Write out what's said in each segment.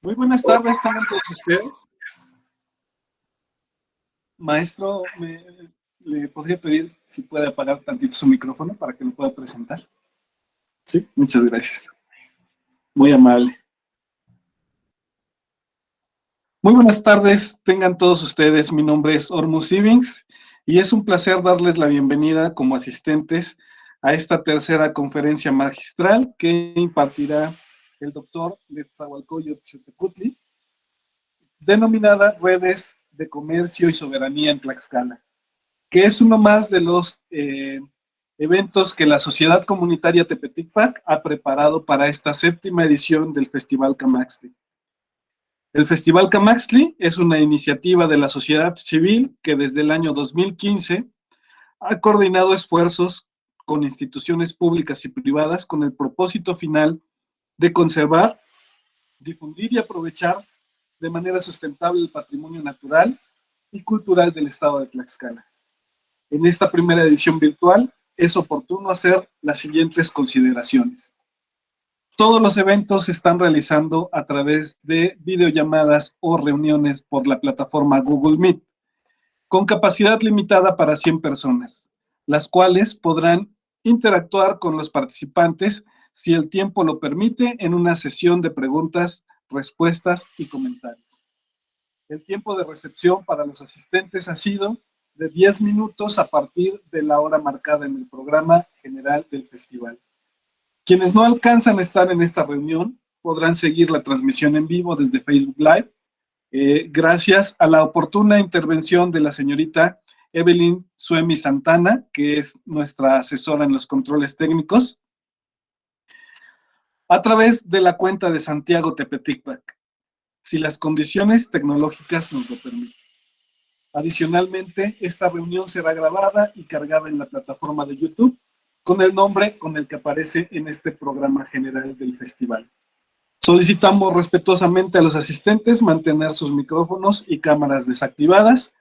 Muy buenas tardes, tengan todos ustedes. Maestro, ¿le podría pedir si puede apagar tantito su micrófono para que lo pueda presentar? Sí, muchas gracias. Muy amable. Muy buenas tardes, tengan todos ustedes. Mi nombre es Ormus Ivings y es un placer darles la bienvenida como asistentes a esta tercera conferencia magistral que impartirá el doctor Netzahualcóyotl Xiuhtecutli, denominada Redes de Comercio y Soberanía en Tlaxcala, que es uno más de los eventos que la Sociedad Comunitaria Tepeticpac ha preparado para esta séptima edición del Festival Camaxtli. El Festival Camaxtli es una iniciativa de la sociedad civil que desde el año 2015 ha coordinado esfuerzos con instituciones públicas y privadas con el propósito final de conservar, difundir y aprovechar de manera sustentable el patrimonio natural y cultural del estado de Tlaxcala. En esta primera edición virtual es oportuno hacer las siguientes consideraciones. Todos los eventos se están realizando a través de videollamadas o reuniones por la plataforma Google Meet, con capacidad limitada para 100 personas, las cuales podrán interactuar con los participantes si el tiempo lo permite en una sesión de preguntas, respuestas y comentarios. El tiempo de recepción para los asistentes ha sido de 10 minutos a partir de la hora marcada en el programa general del festival. Quienes no alcanzan a estar en esta reunión podrán seguir la transmisión en vivo desde Facebook Live, gracias a la oportuna intervención de la señorita Evelyn Suemi Santana, que es nuestra asesora en los controles técnicos, a través de la cuenta de Santiago Tepeticpac, si las condiciones tecnológicas nos lo permiten. Adicionalmente, esta reunión será grabada y cargada en la plataforma de YouTube con el nombre con el que aparece en este programa general del festival. Solicitamos respetuosamente a los asistentes mantener sus micrófonos y cámaras desactivadas,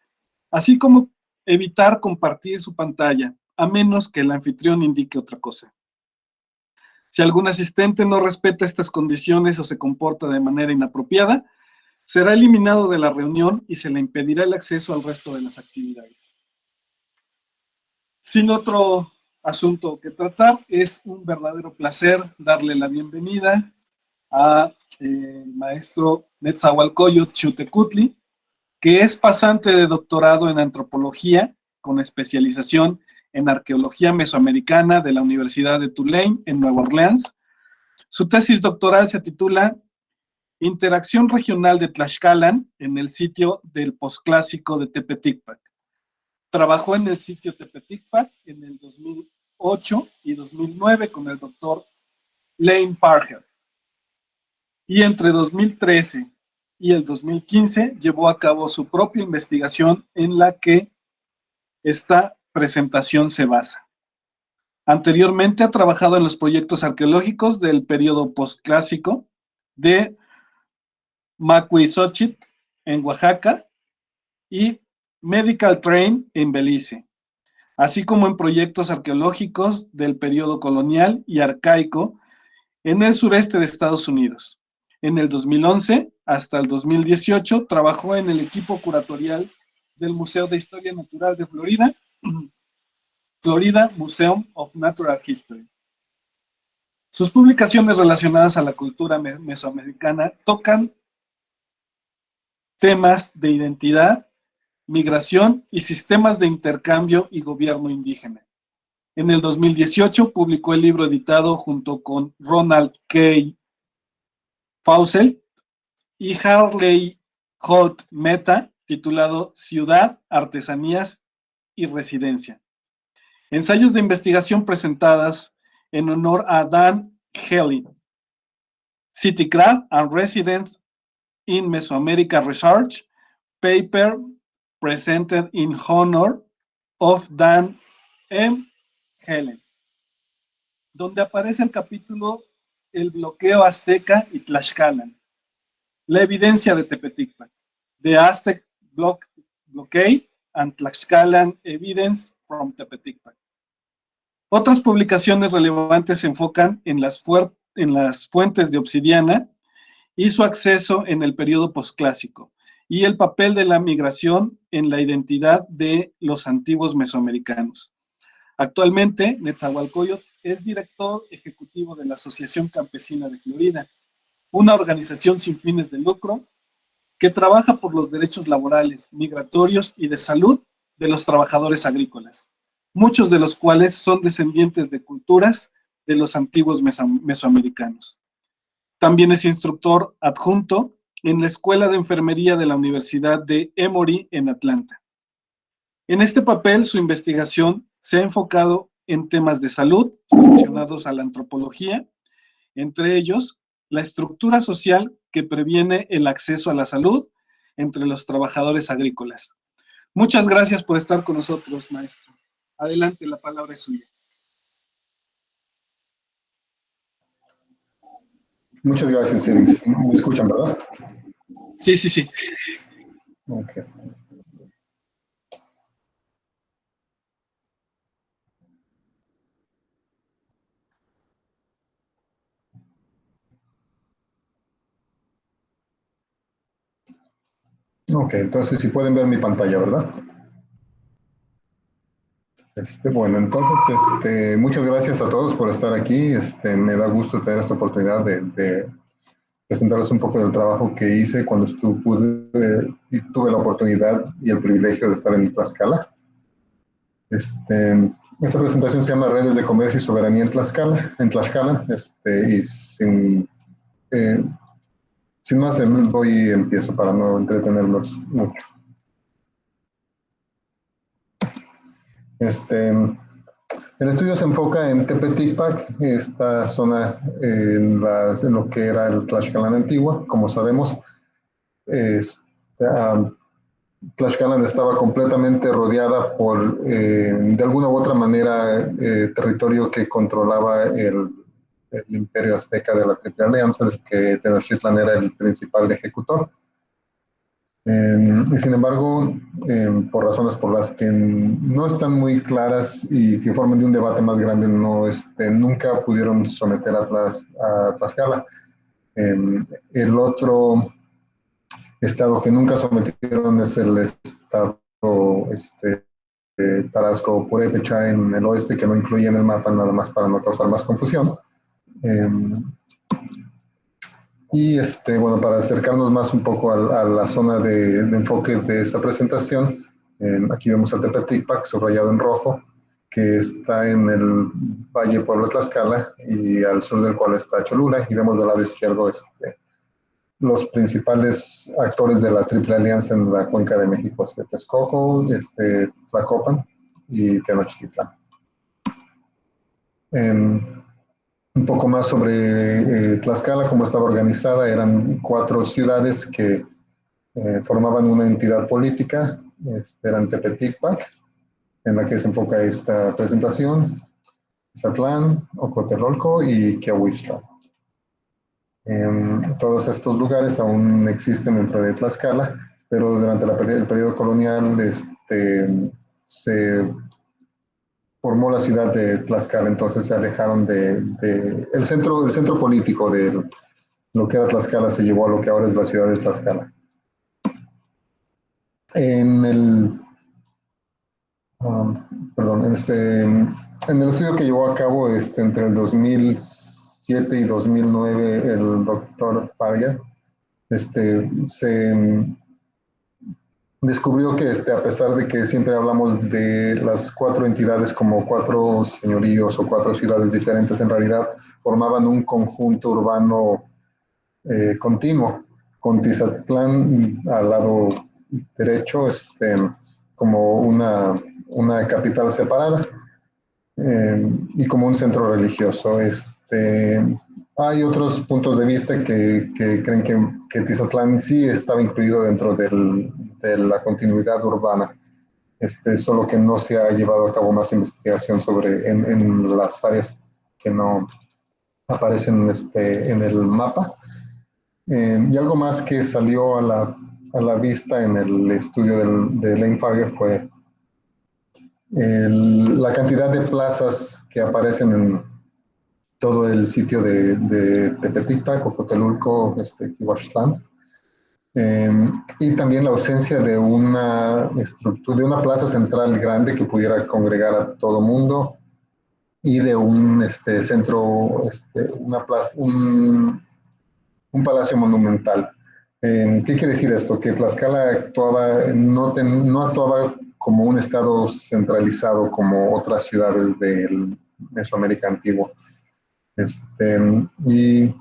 así como evitar compartir su pantalla, a menos que el anfitrión indique otra cosa. Si algún asistente no respeta estas condiciones o se comporta de manera inapropiada, será eliminado de la reunión y se le impedirá el acceso al resto de las actividades. Sin otro asunto que tratar, es un verdadero placer darle la bienvenida a maestro Netzahualcóyotl Xiuhtecutli, que es pasante de doctorado en antropología con especialización en arqueología mesoamericana de la Universidad de Tulane en Nueva Orleans. Su tesis doctoral se titula Interacción regional de Tlaxcalan en el sitio del posclásico de Tepeticpac. Trabajó en el sitio Tepeticpac en el 2008 y 2009 con el doctor Lane Parker. Y entre 2013 y el 2015 llevó a cabo su propia investigación en la que esta presentación se basa. Anteriormente ha trabajado en los proyectos arqueológicos del periodo postclásico de Macuizochitl en Oaxaca y Medical Train en Belice, así como en proyectos arqueológicos del periodo colonial y arcaico en el sureste de Estados Unidos. En el 2011 hasta el 2018 trabajó en el equipo curatorial del Museo de Historia Natural de Florida, Florida Museum of Natural History. Sus publicaciones relacionadas a la cultura mesoamericana tocan temas de identidad, migración y sistemas de intercambio y gobierno indígena. En el 2018 publicó el libro editado junto con Ronald K. Faucelt y Harley Holt Meta, titulado Ciudad, Artesanías y Residencia. Ensayos de investigación presentadas en honor a Dan Helling. Citycraft and Residence in Mesoamerica Research, paper presented in honor of Dan M. Helling, donde aparece el capítulo El bloqueo azteca y Tlaxcalan, la evidencia de Tepeticpac, The Aztec Blockade and Tlaxcalan Evidence from Tepeticpac. Otras publicaciones relevantes se enfocan en las fuentes de obsidiana y su acceso en el periodo posclásico, y el papel de la migración en la identidad de los antiguos mesoamericanos. Actualmente, Netzahualcóyotl es director ejecutivo de la Asociación Campesina de Florida, una organización sin fines de lucro que trabaja por los derechos laborales, migratorios y de salud de los trabajadores agrícolas, muchos de los cuales son descendientes de culturas de los antiguos mesoamericanos. También es instructor adjunto en la Escuela de Enfermería de la Universidad de Emory en Atlanta. En este papel, su investigación se ha enfocado en temas de salud relacionados a la antropología, entre ellos la estructura social que previene el acceso a la salud entre los trabajadores agrícolas. Muchas gracias por estar con nosotros, maestro. Adelante, la palabra es suya. Muchas gracias, Elix. ¿Me escuchan, verdad? Sí, sí, sí. Okay. Ok, entonces si pueden ver mi pantalla, ¿verdad? Bueno, entonces, muchas gracias a todos por estar aquí. Me da gusto tener esta oportunidad de presentarles un poco del trabajo que hice cuando tuve la oportunidad y el privilegio de estar en Tlaxcala. Esta presentación se llama Redes de Comercio y Soberanía en Tlaxcala, y sin más, voy y empiezo para no entretenerlos mucho. El estudio se enfoca en Tepeticpac, esta zona en lo que era el Tlaxcalan antigua. Como sabemos, Tlaxcalan estaba completamente rodeada por, de alguna u otra manera, territorio que controlaba el imperio azteca de la Triple Alianza, del que Tenochtitlan era el principal ejecutor. Y sin embargo, por razones por las que no están muy claras y que forman de un debate más grande, nunca pudieron someter a Tlaxcala. El otro estado que nunca sometieron es el estado Tarasco Purépecha en el oeste, que no incluye en el mapa, nada más para no causar más confusión. Y bueno, para acercarnos más un poco a la zona de enfoque de esta presentación, aquí vemos al Tepeticpac subrayado en rojo, que está en el Valle Pueblo Tlaxcala y al sur del cual está Cholula, y vemos del lado izquierdo los principales actores de la Triple Alianza en la Cuenca de México, Texcoco, Tlacopan y Tenochtitlan. Un poco más sobre Tlaxcala, cómo estaba organizada. Eran 4 ciudades que formaban una entidad política. Eran Tepeticpac, en la que se enfoca esta presentación, Zatlán, Ocotelolco y Quiahuixtla. Todos estos lugares aún existen dentro de Tlaxcala, pero durante el periodo colonial se formó la ciudad de Tlaxcala, entonces se alejaron el centro político de lo que era Tlaxcala se llevó a lo que ahora es la ciudad de Tlaxcala. En el estudio que llevó a cabo entre el 2007 y 2009 el doctor Farger, se descubrió que a pesar de que siempre hablamos de las 4 entidades como 4 señoríos o 4 ciudades diferentes, en realidad formaban un conjunto urbano continuo, con Tizatlán al lado derecho como una capital separada y como un centro religioso. Hay otros puntos de vista que creen que Tizatlán sí estaba incluido dentro de la continuidad urbana, solo que no se ha llevado a cabo más investigación en las áreas que no aparecen en el mapa. Y algo más que salió a la vista en el estudio de Lane Farger fue la cantidad de plazas que aparecen todo el sitio de Tepeticpac, Ocotelulco, Quihuaxtlán. Y también la ausencia de una estructura, de una plaza central grande que pudiera congregar a todo mundo y de un centro, una plaza, un palacio monumental. ¿Qué quiere decir esto? Que Tlaxcala actuaba, no actuaba como un estado centralizado como otras ciudades del Mesoamérica antiguo. Y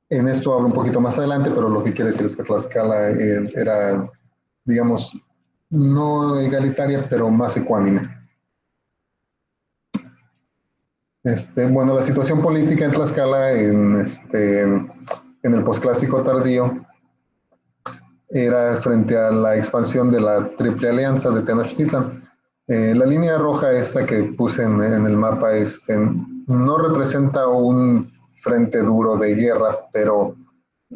en esto hablo un poquito más adelante, pero lo que quiere decir es que Tlaxcala era, digamos, no egalitaria, pero más ecuánime. Bueno, la situación política en Tlaxcala en el posclásico tardío era frente a la expansión de la Triple Alianza de Tenochtitlan. La línea roja esta que puse en el mapa no representa un frente duro de guerra, pero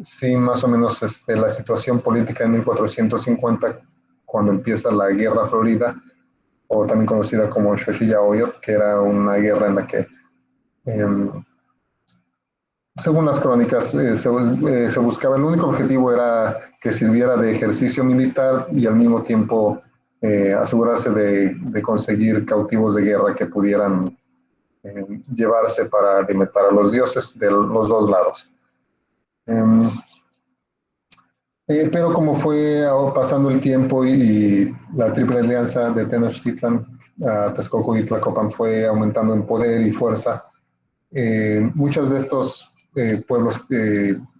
sí más o menos la situación política en 1450, cuando empieza la Guerra Florida, o también conocida como Xochitl, que era una guerra en la que según las crónicas, se buscaba, el único objetivo era que sirviera de ejercicio militar y al mismo tiempo asegurarse de conseguir cautivos de guerra que pudieran llevarse para alimentar a los dioses de los dos lados. Pero como fue pasando el tiempo y la Triple Alianza de Tenochtitlan, Texcoco y Tlacopan fue aumentando en poder y fuerza, muchos de estos pueblos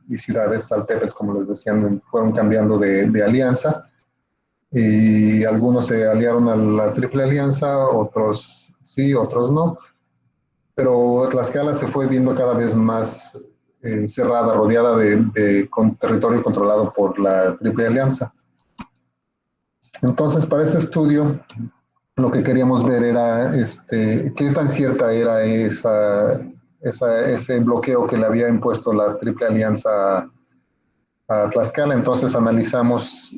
y ciudades, Saltepet, como les decían, fueron cambiando de alianza y algunos se aliaron a la Triple Alianza, otros sí, otros no, pero Tlaxcala se fue viendo cada vez más encerrada, rodeada con territorio controlado por la Triple Alianza. Entonces, para este estudio, lo que queríamos ver era qué tan cierta era ese bloqueo que le había impuesto la Triple Alianza a Tlaxcala. Entonces analizamos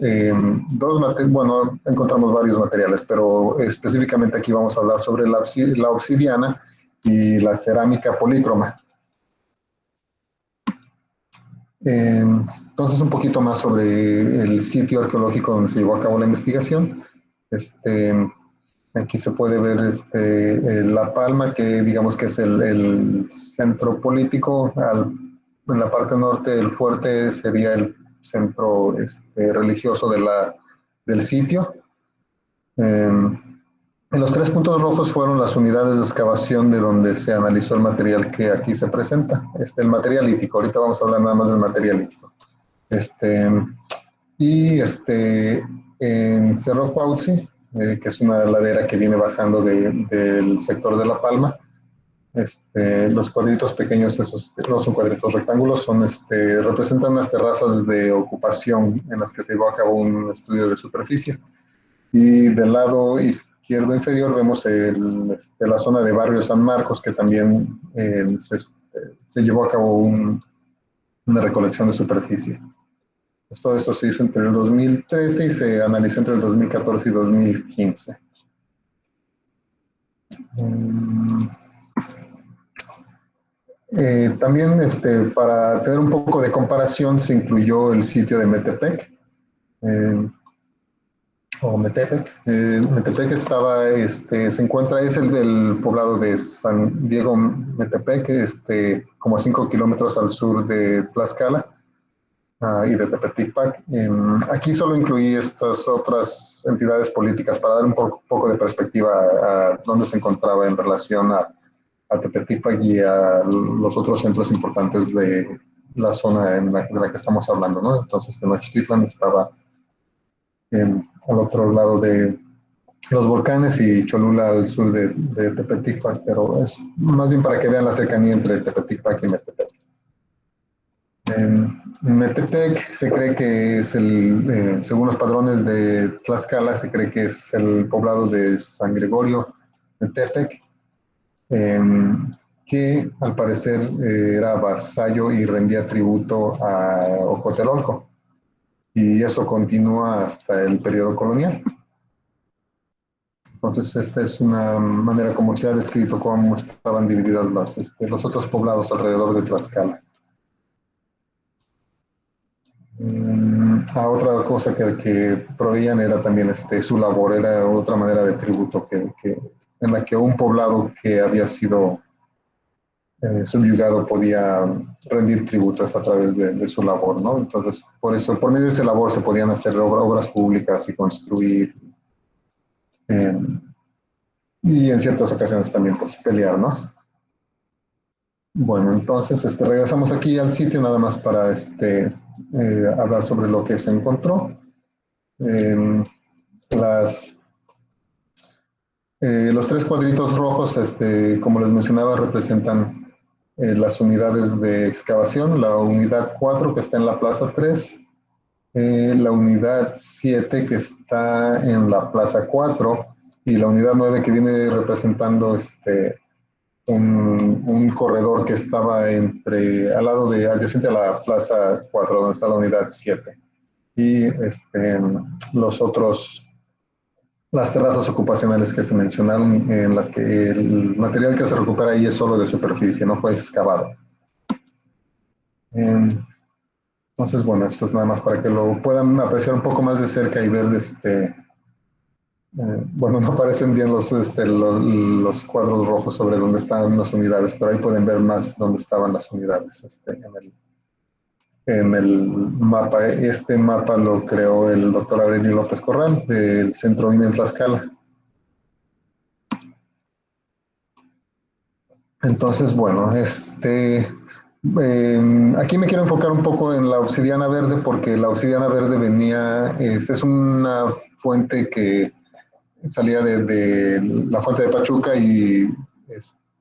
bueno, encontramos varios materiales, pero específicamente aquí vamos a hablar sobre la obsidiana y la cerámica polícroma. Entonces un poquito más sobre el sitio arqueológico donde se llevó a cabo la investigación. Aquí se puede ver La Palma, que digamos que es el centro político. En la parte norte del fuerte sería el centro religioso del sitio. En los 3 puntos rojos fueron las unidades de excavación de donde se analizó el material que aquí se presenta. El material lítico, ahorita vamos a hablar nada más del material lítico. En Cerro Cuauhtzi, que es una ladera que viene bajando del sector de La Palma. Los cuadritos pequeños, esos no son cuadritos rectángulos, representan las terrazas de ocupación en las que se llevó a cabo un estudio de superficie. Y del lado izquierdo inferior vemos la zona de Barrio San Marcos, que también se llevó a cabo una recolección de superficie. Pues todo esto se hizo entre el 2013 y se analizó entre el 2014 y 2015. También para tener un poco de comparación se incluyó el sitio de Metepec, o Metepec. Metepec se encuentra, es el del poblado de San Diego Metepec, como a 5 kilómetros al sur de Tlaxcala y de Tepeticpac. Aquí solo incluí estas otras entidades políticas para dar un poco de perspectiva a dónde se encontraba en relación a Tepeticpac y a los otros centros importantes de la zona de la que estamos hablando, ¿no? Entonces, Tenochtitlan estaba al otro lado de los volcanes y Cholula al sur de Tepeticpac, pero es más bien para que vean la cercanía entre Tepeticpac y Metepec. Metepec se cree que es según los padrones de Tlaxcala, se cree que es el poblado de San Gregorio Metepec, que al parecer era vasallo y rendía tributo a Ocotelolco. Y eso continúa hasta el periodo colonial. Entonces, esta es una manera como se ha descrito cómo estaban divididas los otros poblados alrededor de Tlaxcala. Otra cosa que proveían era también su labor, era otra manera de tributo en la que un poblado que había sido subyugado podía rendir tributos a través de su labor, ¿no? Entonces, por eso, por medio de esa labor se podían hacer obras públicas y construir, eh, y en ciertas ocasiones también pues, pelear, ¿no? Bueno, entonces regresamos aquí al sitio nada más para hablar sobre lo que se encontró. Eh, las, los tres cuadritos rojos, como les mencionaba, representan las unidades de excavación. La unidad 4 que está en la plaza 3, la unidad 7 que está en la plaza 4 y la unidad 9 que viene representando un corredor que estaba al lado adyacente a la plaza 4, donde está la unidad 7. Y los otros, las terrazas ocupacionales que se mencionaron, en las que el material que se recupera ahí es solo de superficie, no fue excavado. Entonces, bueno, esto es nada más para que lo puedan apreciar un poco más de cerca y ver bueno, no aparecen bien los cuadros rojos sobre dónde están las unidades, pero ahí pueden ver más dónde estaban las unidades en el mapa. Este mapa lo creó el doctor Aurelio López Corral del Centro INE en Tlaxcala. Entonces, bueno, aquí me quiero enfocar un poco en la obsidiana verde porque la obsidiana verde es una fuente que salía de la fuente de Pachuca y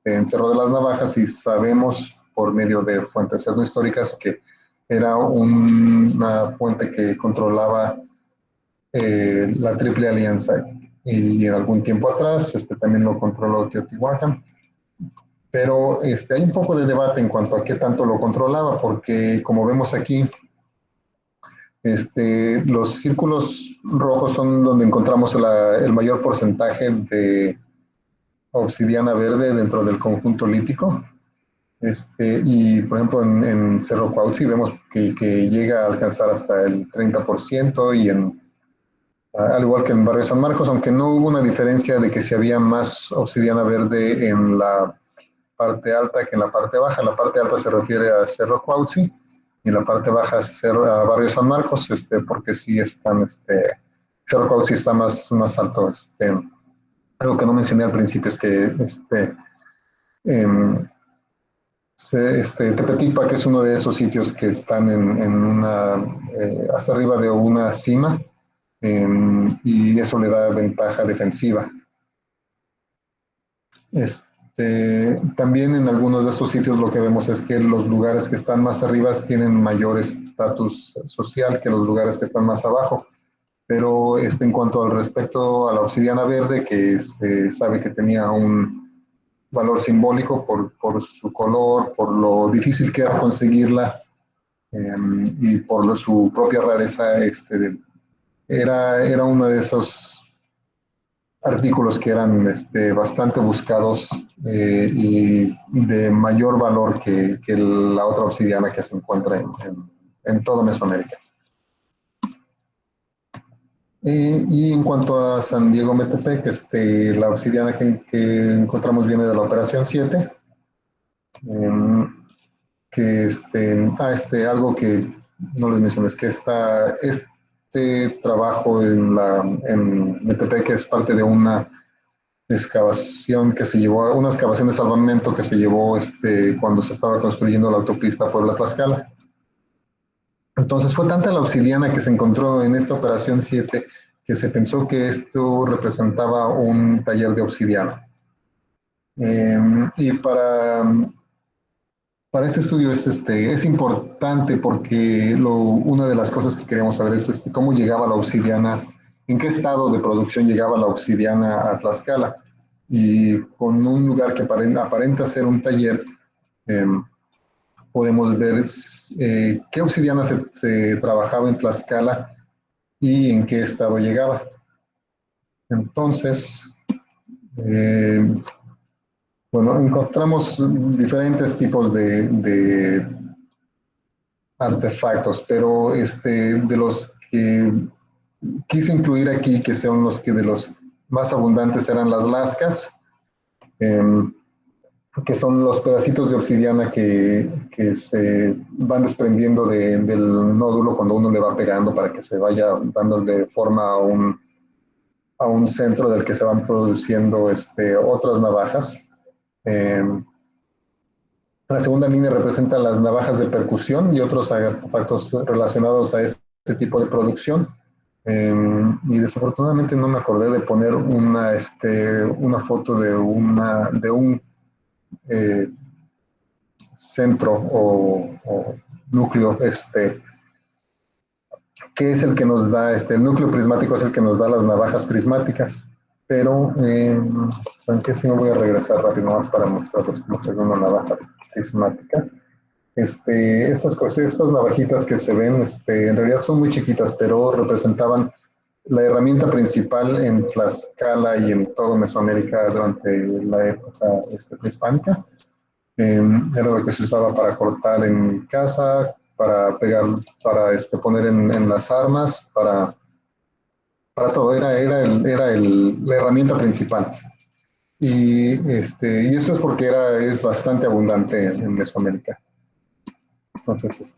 en Cerro de las Navajas, y sabemos por medio de fuentes etnohistóricas que era una fuente que controlaba la Triple Alianza, y en algún tiempo atrás también lo controló Teotihuacán, pero hay un poco de debate en cuanto a qué tanto lo controlaba, porque como vemos aquí, los círculos rojos son donde encontramos el mayor porcentaje de obsidiana verde dentro del conjunto lítico. Y por ejemplo en Cerro Cuauhtzi vemos que llega a alcanzar hasta el 30%, y al igual que en Barrio San Marcos, aunque no hubo una diferencia de que si había más obsidiana verde en la parte alta que en la parte baja. La parte alta se refiere a Cerro Cuauhtzi y la parte baja a Barrio San Marcos, porque sí están, Cerro Cuauhtzi está más alto. Algo que no mencioné al principio es que em, Tepetipa, que es uno de esos sitios que están hasta arriba de una cima, y eso le da ventaja defensiva. También en algunos de estos sitios lo que vemos es que los lugares que están más arriba tienen mayor estatus social que los lugares que están más abajo. Pero en cuanto al respecto a la obsidiana verde, que se sabe que tenía un valor simbólico por su color, por lo difícil que era conseguirla, y por su propia rareza, era uno de esos artículos que eran bastante buscados, y de mayor valor que la otra obsidiana que se encuentra en toda Mesoamérica. Y en cuanto a San Diego Metepec, la obsidiana que encontramos viene de la Operación 7, que algo que no les mencioné es que este trabajo en Metepec es parte de una excavación que se llevó, una excavación de salvamento que se llevó cuando se estaba construyendo la autopista Puebla-Tlaxcala. Entonces fue tanta la obsidiana que se encontró en esta Operación 7 que se pensó que esto representaba un taller de obsidiana. Y para este estudio es importante porque una de las cosas que queríamos saber es cómo llegaba la obsidiana, en qué estado de producción llegaba la obsidiana a Tlaxcala. Y con un lugar que aparenta ser un taller, eh, podemos ver qué obsidiana se trabajaba en Tlaxcala y en qué estado llegaba. Entonces, Bueno, encontramos diferentes tipos de artefactos, pero de los que quise incluir aquí, que son los que de los más abundantes, eran las lascas, eh, que son los pedacitos de obsidiana que se van desprendiendo del nódulo cuando uno le va pegando para que se vaya dándole forma a un centro del que se van produciendo otras navajas. Eh, la segunda línea representa las navajas de percusión y otros artefactos relacionados a este tipo de producción. Y desafortunadamente no me acordé de poner una foto de un eh, centro o núcleo, que es el que nos da, el núcleo prismático es el que nos da las navajas prismáticas. Pero, ¿saben qué? Si no voy a regresar rápido más para mostrarles cómo se ve una navaja prismática. Estas navajitas que se ven, en realidad son muy chiquitas, pero representaban la herramienta principal en Tlaxcala y en todo Mesoamérica durante la época prehispánica. Era lo que se usaba para cortar en casa, para pegar, para poner en las armas, para todo. La herramienta principal. Y esto es porque es bastante abundante en Mesoamérica. Entonces,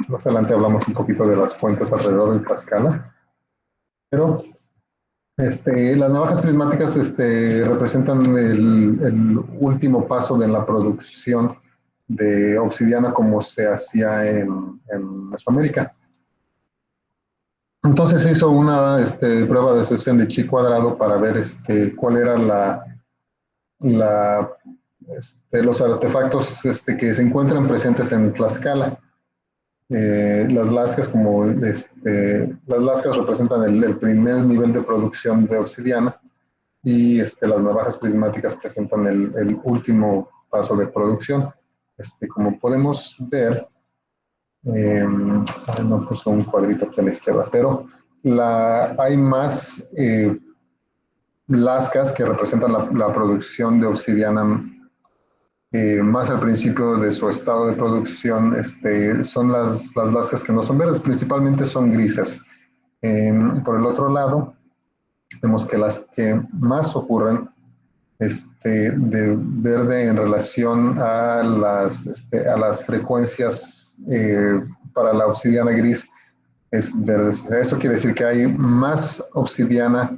más adelante hablamos un poquito de las fuentes alrededor de Tlaxcala. Pero las navajas prismáticas representan el último paso de la producción de obsidiana como se hacía en Mesoamérica. Entonces se hizo una prueba de sección de chi cuadrado para ver cuál era los artefactos que se encuentran presentes en Tlaxcala. Las lascas las lascas representan el primer nivel de producción de obsidiana y las navajas prismáticas presentan el último paso de producción. Como podemos ver, no puso un cuadrito aquí a la izquierda, pero hay más lascas que representan la producción de obsidiana más al principio de su estado de producción. Son las lascas que no son verdes, principalmente son grises. Por el otro lado, vemos que las que más ocurren de verde en relación a las frecuencias para la obsidiana gris es verde. O sea, esto quiere decir que hay más obsidiana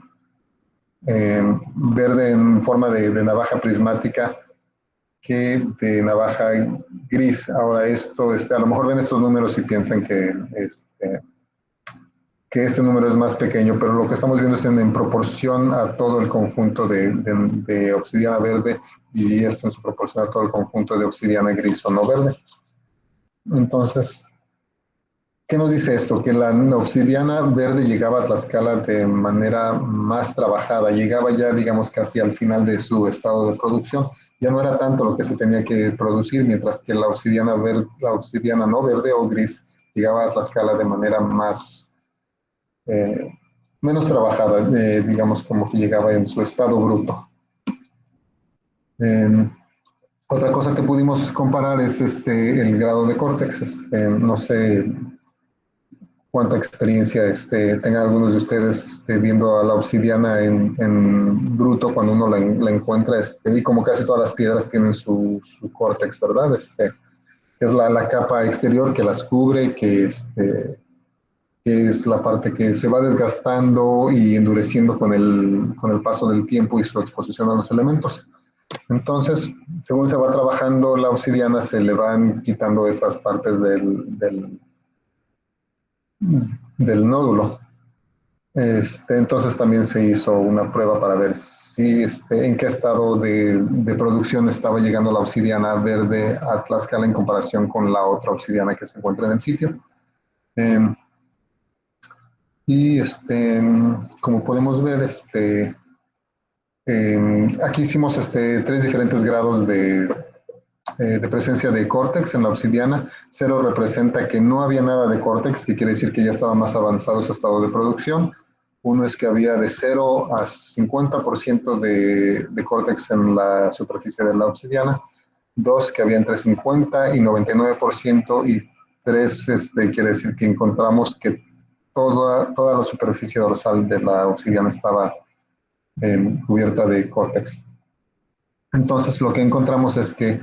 verde en forma de navaja prismática que de navaja gris. Ahora esto, a lo mejor ven estos números y piensan que este número es más pequeño, pero lo que estamos viendo es en proporción a todo el conjunto de obsidiana verde, y esto en su proporción a todo el conjunto de obsidiana gris o no verde. Entonces, ¿qué nos dice esto? Que la obsidiana verde llegaba a Tlaxcala de manera más trabajada, llegaba ya, digamos, casi al final de su estado de producción. Ya no era tanto lo que se tenía que producir, mientras que la obsidiana no verde o gris llegaba a Tlaxcala de manera menos trabajada, digamos, como que llegaba en su estado bruto. Otra cosa que pudimos comparar es el grado de córtex. No sé cuánta experiencia tengan algunos de ustedes viendo a la obsidiana en bruto cuando uno la encuentra, y como casi todas las piedras tienen su córtex, ¿verdad? Que es la capa exterior que las cubre, que es la parte que se va desgastando y endureciendo con el paso del tiempo y su exposición a los elementos. Entonces, según se va trabajando la obsidiana, se le van quitando esas partes del nódulo. Entonces también se hizo una prueba para ver si en qué estado de producción estaba llegando la obsidiana verde a Tlaxcala en comparación con la otra obsidiana que se encuentra en el sitio. Y como podemos ver, aquí hicimos tres diferentes grados de presencia de córtex en la obsidiana. 0 representa que no había nada de córtex, que quiere decir que ya estaba más avanzado su estado de producción. Uno es que había de 0 a 50% de córtex en la superficie de la obsidiana. Dos, que había entre 50 y 99%. Y tres, quiere decir que encontramos que toda la superficie dorsal de la obsidiana estaba cubierta de córtex. Entonces, lo que encontramos es que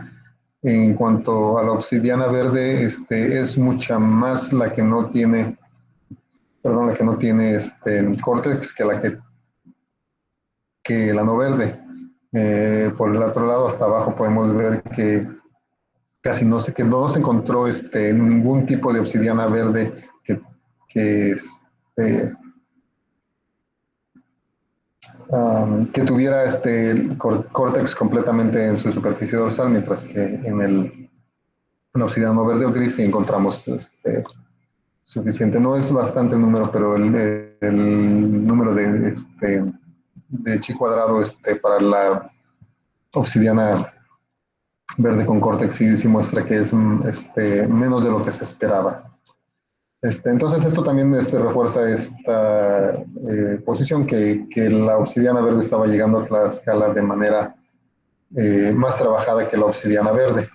en cuanto a la obsidiana verde, es mucha más la que no tiene, perdón, la que no tiene córtex que la no verde. Por el otro lado, hasta abajo podemos ver que casi que no se encontró ningún tipo de obsidiana verde que, que tuviera córtex completamente en su superficie dorsal, mientras que en la obsidiana no verde o gris sí encontramos suficiente. No es bastante el número, pero el número de chi cuadrado para la obsidiana verde con córtex sí muestra que es menos de lo que se esperaba. Entonces esto también refuerza esta posición que la obsidiana verde estaba llegando a Tlaxcala de manera más trabajada que la obsidiana verde.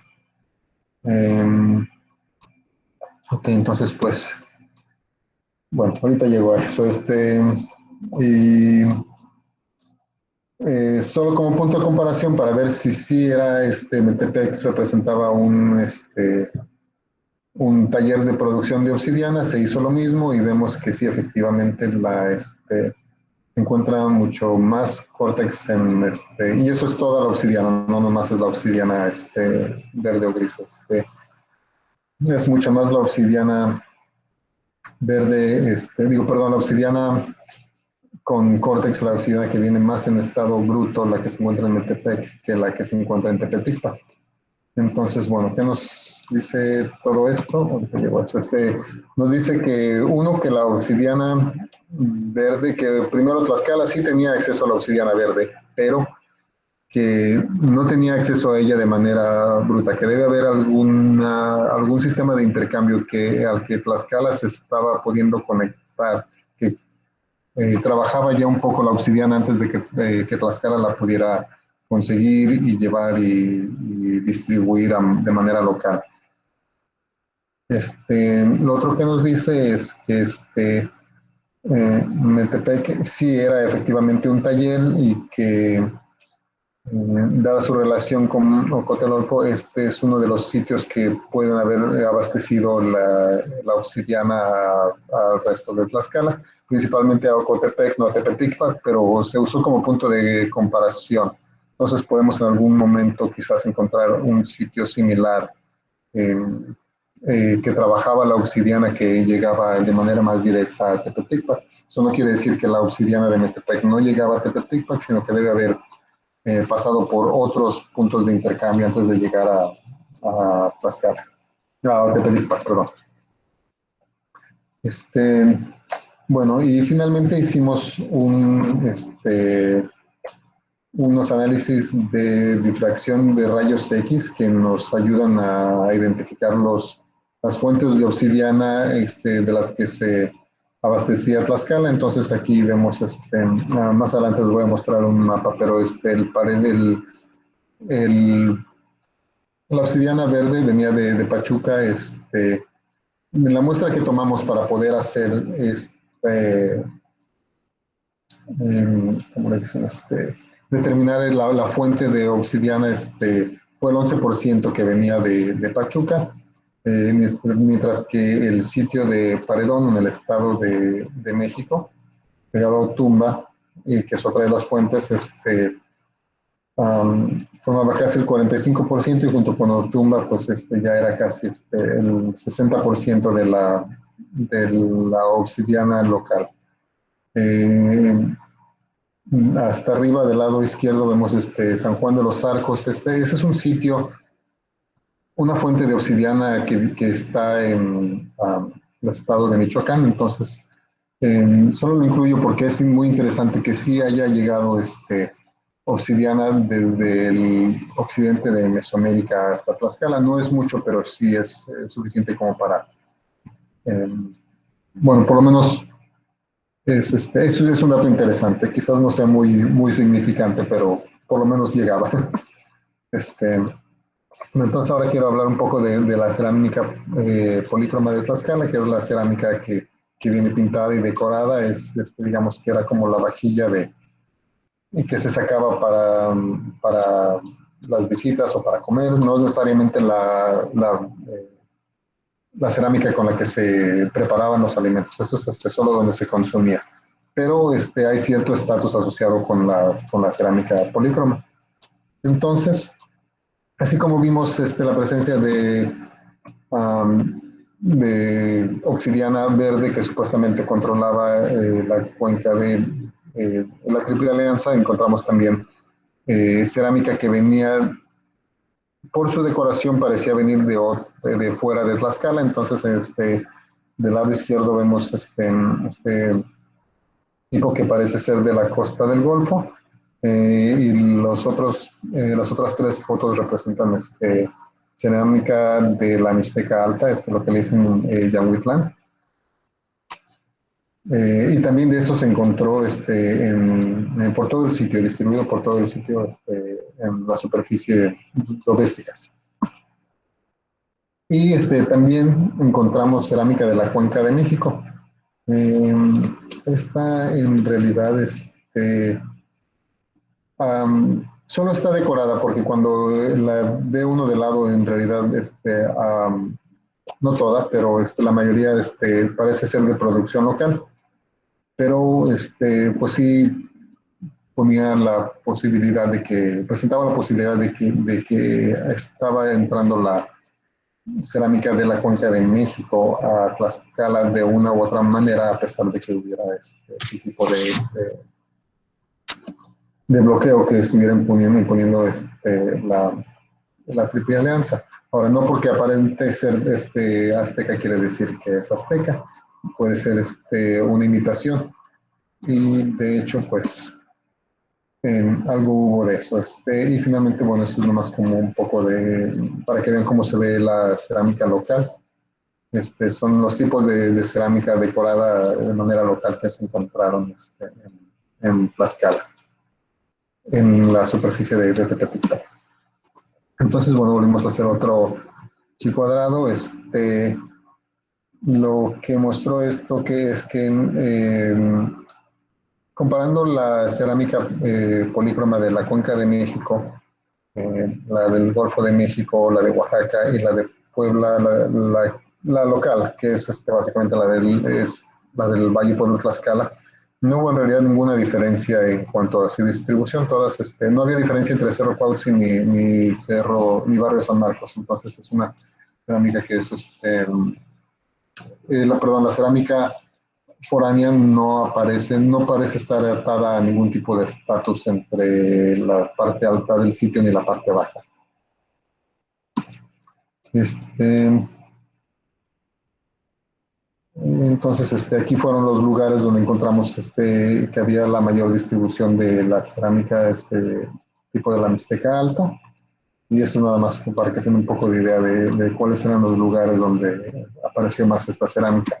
Ok, entonces pues, bueno, ahorita llego a eso. Y solo como punto de comparación para ver si sí era Metepec representaba un taller de producción de obsidiana, se hizo lo mismo y vemos que sí, efectivamente se encuentra mucho más córtex y eso es toda la obsidiana, no nomás es la obsidiana verde o gris. Es mucho más la obsidiana verde, perdón, la obsidiana con córtex, la obsidiana que viene más en estado bruto, la que se encuentra en Metepec, que la que se encuentra en Tepeticpa. Entonces, bueno, ¿qué nos dice todo esto? Nos dice que uno, que la obsidiana verde, que primero Tlaxcala sí tenía acceso a la obsidiana verde, pero que no tenía acceso a ella de manera bruta, que debe haber algún sistema de intercambio al que Tlaxcala se estaba pudiendo conectar, que trabajaba ya un poco la obsidiana antes de que Tlaxcala la pudiera conseguir y llevar y distribuir de manera local. Lo otro que nos dice es que Metepec sí era efectivamente un taller y que dada su relación con Ocotelolco, este es uno de los sitios que pueden haber abastecido la obsidiana al resto de Tlaxcala, principalmente a Ocotepec, no a Tepeticpa, pero se usó como punto de comparación. Entonces podemos en algún momento quizás encontrar un sitio similar que trabajaba la obsidiana que llegaba de manera más directa a Tepeticpa. Eso no quiere decir que la obsidiana de Metepec no llegaba a Tepeticpa, sino que debe haber pasado por otros puntos de intercambio antes de llegar a Tlaxcala, a Tepeticpa, perdón. Bueno, y finalmente hicimos unos análisis de difracción de rayos X que nos ayudan a identificar las fuentes de obsidiana de las que se abastecía Tlaxcala. Entonces aquí vemos, más adelante les voy a mostrar un mapa, pero la obsidiana verde venía de Pachuca. En la muestra que tomamos para poder hacer ¿cómo le dicen? Determinar la fuente de obsidiana, fue el 11% que venía de Pachuca, mientras que el sitio de Paredón en el estado de México, pegado a Tumba, y que es otra de las fuentes, formaba casi el 45% y junto con Otumba, pues ya era casi el 60% de la obsidiana local. Hasta arriba del lado izquierdo vemos San Juan de los Arcos. Ese es un sitio, una fuente de obsidiana que está en el estado de Michoacán. Entonces, solo lo incluyo porque es muy interesante que sí haya llegado obsidiana desde el occidente de Mesoamérica hasta Tlaxcala. No es mucho, pero sí es suficiente como para, bueno, por lo menos Eso es un dato interesante, quizás no sea muy significante, pero por lo menos llegaba. Este, entonces ahora quiero hablar un poco de la cerámica polícroma de Tlaxcala, que es la cerámica que viene pintada y decorada, digamos que era como la vajilla y que se sacaba para las visitas o para comer, no necesariamente la cerámica con la que se preparaban los alimentos, esto es solo donde se consumía, pero hay cierto estatus asociado con la cerámica polícroma. Entonces, así como vimos la presencia de obsidiana verde que supuestamente controlaba la cuenca de la Triple Alianza, encontramos también cerámica que venía, por su decoración parecía venir de fuera de Tlaxcala, entonces del lado izquierdo vemos este tipo que parece ser de la costa del Golfo, y las otras tres fotos representan cerámica de la Mixteca Alta, lo que le dicen Yanhuitlán. Y también de esto se encontró por todo el sitio, distribuido por todo el sitio en la superficie domésticas. Y también encontramos cerámica de la Cuenca de México. Eh, Esta en realidad solo está decorada porque cuando la ve uno de lado, en realidad, no toda, pero la mayoría parece ser de producción local. Pero pues sí ponía la posibilidad presentaba la posibilidad de que estaba entrando la cerámica de la Cuenca de México a Tlaxcala de una u otra manera, a pesar de que hubiera este tipo de bloqueo que estuvieran imponiendo la Triple Alianza. Ahora, no porque aparente ser azteca quiere decir que es azteca, puede ser una imitación. Y de hecho, pues, algo hubo de eso. Y finalmente, bueno, esto es nomás como un poco para que vean cómo se ve la cerámica local. Son los tipos de cerámica decorada de manera local que se encontraron en Tlaxcala, en la superficie de Tepetitlán. Entonces, bueno, volvimos a hacer otro cuadrado. Lo que mostró esto que es que comparando la cerámica polícroma de la Cuenca de México, la del Golfo de México, la de Oaxaca y la de Puebla, la local, que es básicamente es la del Valle Pueblo Tlaxcala, no hubo en realidad ninguna diferencia en cuanto a su distribución. No había diferencia entre Cerro Cuauhtzi ni Barrio San Marcos. Entonces es una cerámica que es la cerámica foránea no parece estar atada a ningún tipo de estatus entre la parte alta del sitio ni la parte baja. Entonces, aquí fueron los lugares donde encontramos que había la mayor distribución de la cerámica, tipo de la Mixteca Alta, y eso nada más para que se den un poco de idea de cuáles eran los lugares donde apareció más esta cerámica.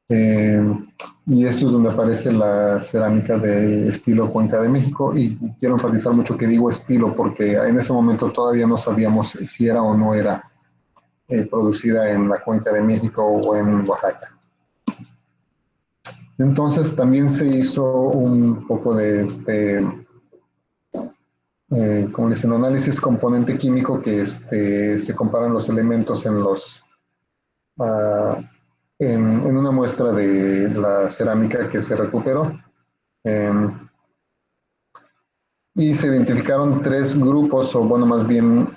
Y esto es donde aparece la cerámica de estilo Cuenca de México, y quiero enfatizar mucho que digo estilo porque en ese momento todavía no sabíamos si era o no era producida en la Cuenca de México o en Oaxaca. Entonces también se hizo un poco de como dicen, análisis componente químico, que se comparan los elementos uh, en una muestra de la cerámica que se recuperó. Y se identificaron tres grupos, o bueno, más bien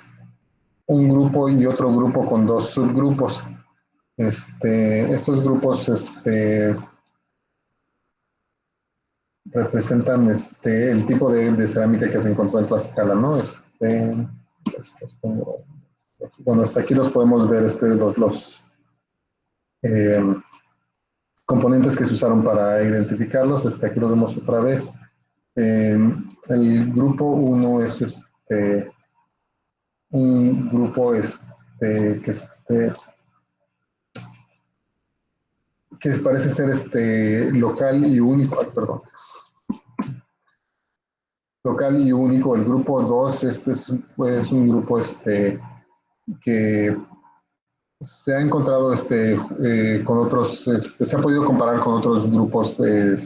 un grupo y otro grupo con dos subgrupos. Estos grupos representan el tipo de cerámica que se encontró en Tlaxcala, ¿no? Bueno, hasta aquí los podemos ver, los eh, componentes que se usaron para identificarlos. Aquí los vemos otra vez. El grupo 1 es un grupo que que parece ser local y único, ay, perdón, local y único. El grupo 2 es un grupo que se ha encontrado con otros, se ha podido comparar con otros grupos que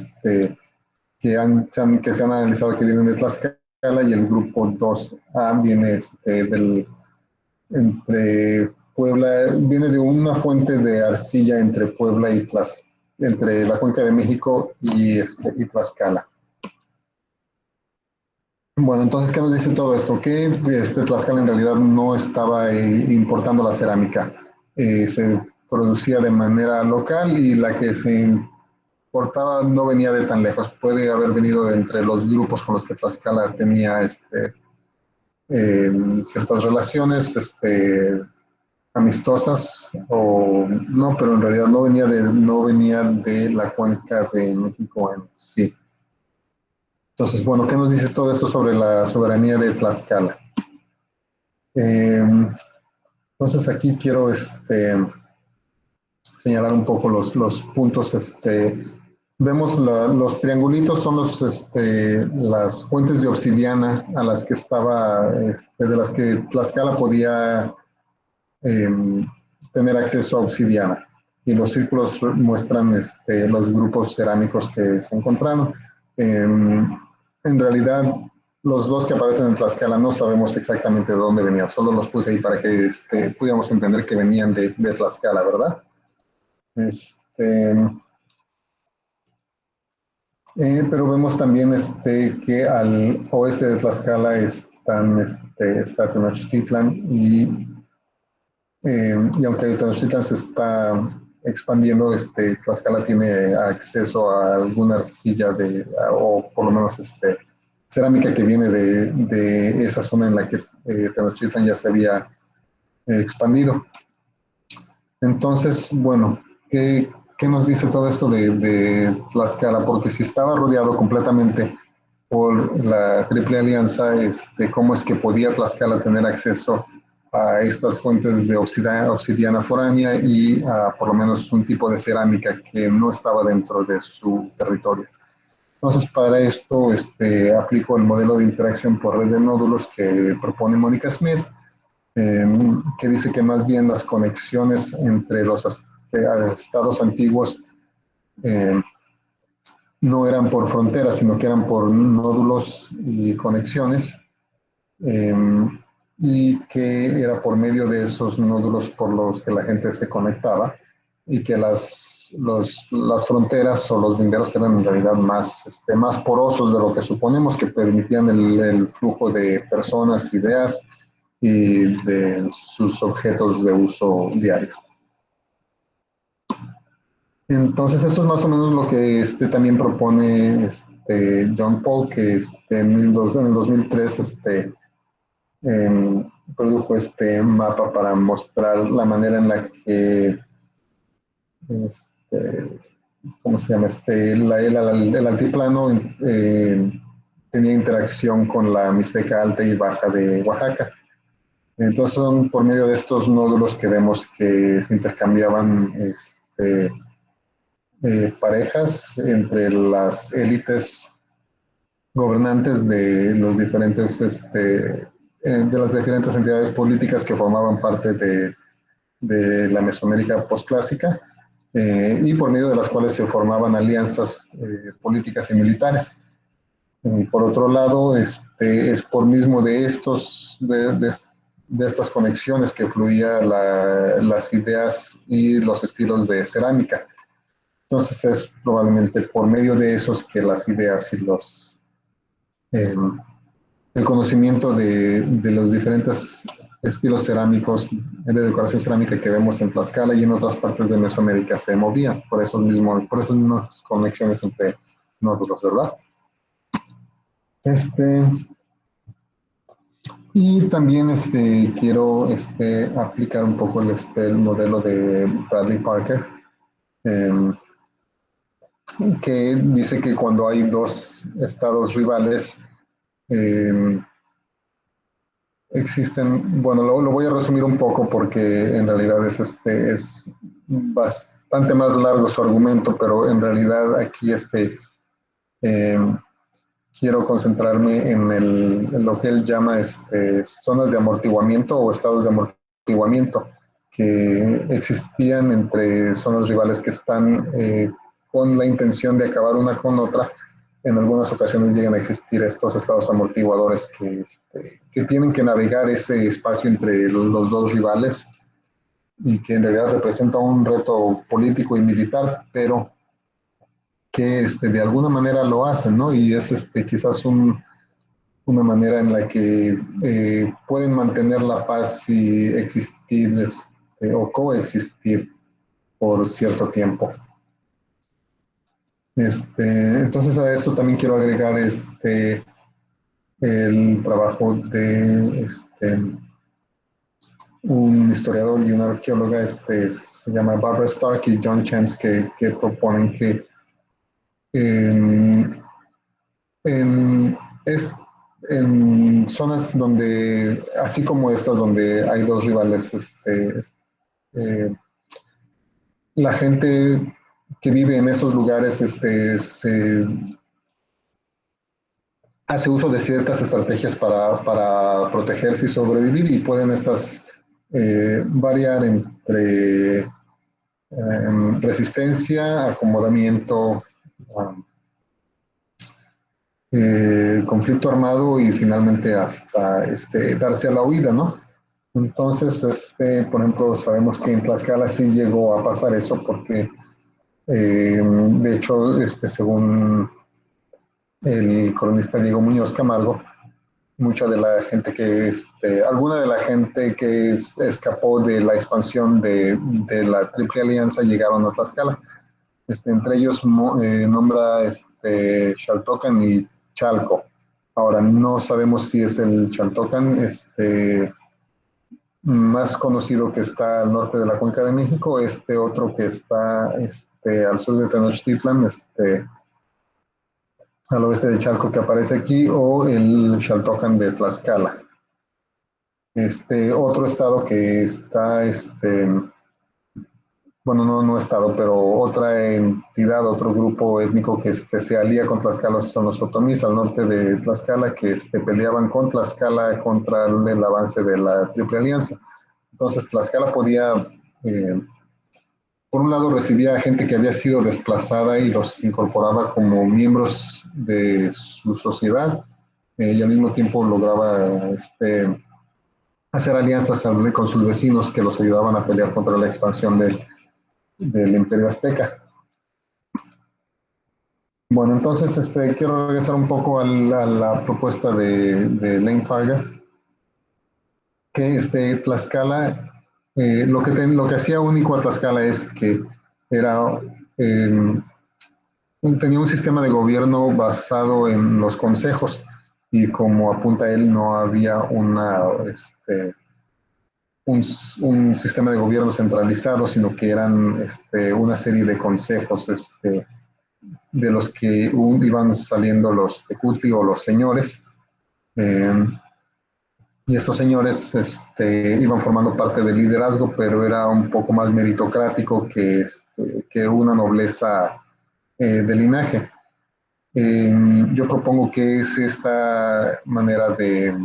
se han analizado que vienen de Tlaxcala, y el grupo 2A viene entre Puebla, viene de una fuente de arcilla entre Puebla y entre la Cuenca de México y Tlaxcala. Bueno, entonces, ¿qué nos dice todo esto? Que Tlaxcala en realidad no estaba importando la cerámica. Se producía de manera local, y la que se importaba no venía de tan lejos. Puede haber venido de entre los grupos con los que Tlaxcala tenía ciertas relaciones amistosas, o no, pero en realidad no venía de la Cuenca de México en sí. Entonces, bueno, ¿qué nos dice todo esto sobre la soberanía de Tlaxcala? Entonces, aquí quiero señalar un poco los puntos. Vemos los triangulitos, son las fuentes de obsidiana a las que de las que Tlaxcala podía tener acceso a obsidiana. Y los círculos muestran los grupos cerámicos que se encontraron. En realidad, los dos que aparecen en Tlaxcala no sabemos exactamente de dónde venían, solo los puse ahí para que pudiéramos entender que venían de Tlaxcala, ¿verdad? Pero vemos también que al oeste de Tlaxcala está Tenochtitlan, y aunque Tenochtitlan se está expandiendo, Tlaxcala tiene acceso a alguna arcilla o por lo menos cerámica que viene de esa zona en la que Tenochtitlan ya se había expandido. Entonces, bueno, ¿qué nos dice todo esto de Tlaxcala? Porque si estaba rodeado completamente por la Triple Alianza, ¿cómo es que podía Tlaxcala tener acceso a estas fuentes de obsidiana foránea y a por lo menos un tipo de cerámica que no estaba dentro de su territorio? Entonces, para esto aplico el modelo de interacción por red de nódulos que propone Mónica Smith, que dice que más bien las conexiones entre los estados antiguos eh, no eran por fronteras, sino que eran por nódulos y conexiones, eh, y que era por medio de esos nódulos por los que la gente se conectaba, y que las fronteras o los linderos eran en realidad más porosos de lo que suponemos, que permitían el flujo de personas, ideas y de sus objetos de uso diario. Entonces, esto es más o menos lo que también propone John Paul, que en el 2003 produjo este mapa para mostrar la manera en la que, ¿cómo se llama? El altiplano tenía interacción con la Mixteca Alta y Baja de Oaxaca. Entonces, son por medio de estos nódulos que vemos que se intercambiaban parejas entre las élites gobernantes de los de las diferentes entidades políticas que formaban parte de la Mesoamérica postclásica, y por medio de las cuales se formaban alianzas políticas y militares. Por otro lado, es por mismo de estas conexiones que fluía las ideas y los estilos de cerámica. Entonces es probablemente por medio de esos que las ideas y el conocimiento de los diferentes estilos cerámicos, de decoración cerámica que vemos en Tlaxcala y en otras partes de Mesoamérica se movían por esas mismas conexiones entre nódulos, ¿verdad? Y también quiero aplicar un poco el modelo de Bradley Parker, eh, que dice que cuando hay dos estados rivales, eh, existen, bueno, lo voy a resumir un poco porque en realidad es bastante más largo su argumento, pero en realidad aquí eh, quiero concentrarme en lo que él llama zonas de amortiguamiento o estados de amortiguamiento que existían entre zonas rivales que están con la intención de acabar una con otra. En algunas ocasiones llegan a existir estos estados amortiguadores que tienen que navegar ese espacio entre los dos rivales y que en realidad representa un reto político y militar, pero que de alguna manera lo hacen, ¿no? Y es quizás una manera en la que pueden mantener la paz y existir o coexistir por cierto tiempo. Entonces a esto también quiero agregar el trabajo de un historiador y una arqueóloga, se llama Barbara Stark y John Chance, que proponen que en, en, es, en zonas donde, así como estas, donde hay dos rivales, eh, la gente que vive en esos lugares se hace uso de ciertas estrategias para protegerse y sobrevivir, y pueden estas variar entre resistencia, acomodamiento, um, conflicto armado y finalmente hasta darse a la huida, ¿no? Entonces, por ejemplo, sabemos que en Tlaxcala sí llegó a pasar eso porque, de hecho, según el cronista Diego Muñoz Camargo, mucha de la gente alguna de la gente que escapó de la expansión de la Triple Alianza llegaron a Tlaxcala. Entre ellos nombra Xaltocan y Chalco. Ahora, no sabemos si es el Chaltocan más conocido que está al norte de la Cuenca de México, otro que está al sur de Tenochtitlan, al oeste de Chalco que aparece aquí, o el Xaltocan de Tlaxcala. Otro estado que está, bueno, no estado, pero otra entidad, otro grupo étnico que se alía con Tlaxcala son los otomís al norte de Tlaxcala, que peleaban con Tlaxcala contra el avance de la Triple Alianza. Entonces Tlaxcala podía, por un lado, recibía gente que había sido desplazada y los incorporaba como miembros de su sociedad, y al mismo tiempo lograba hacer alianzas con sus vecinos que los ayudaban a pelear contra la expansión del Imperio Azteca. Bueno, entonces quiero regresar un poco a la propuesta de Lane Farga, que Tlaxcala, lo que hacía único a Tlaxcala es que era, tenía un sistema de gobierno basado en los consejos, y como apunta él, no había un sistema de gobierno centralizado, sino que eran una serie de consejos de los que iban saliendo los tecutli o los señores, eh, y estos señores iban formando parte del liderazgo, pero era un poco más meritocrático que una nobleza de linaje. Yo propongo que es esta manera de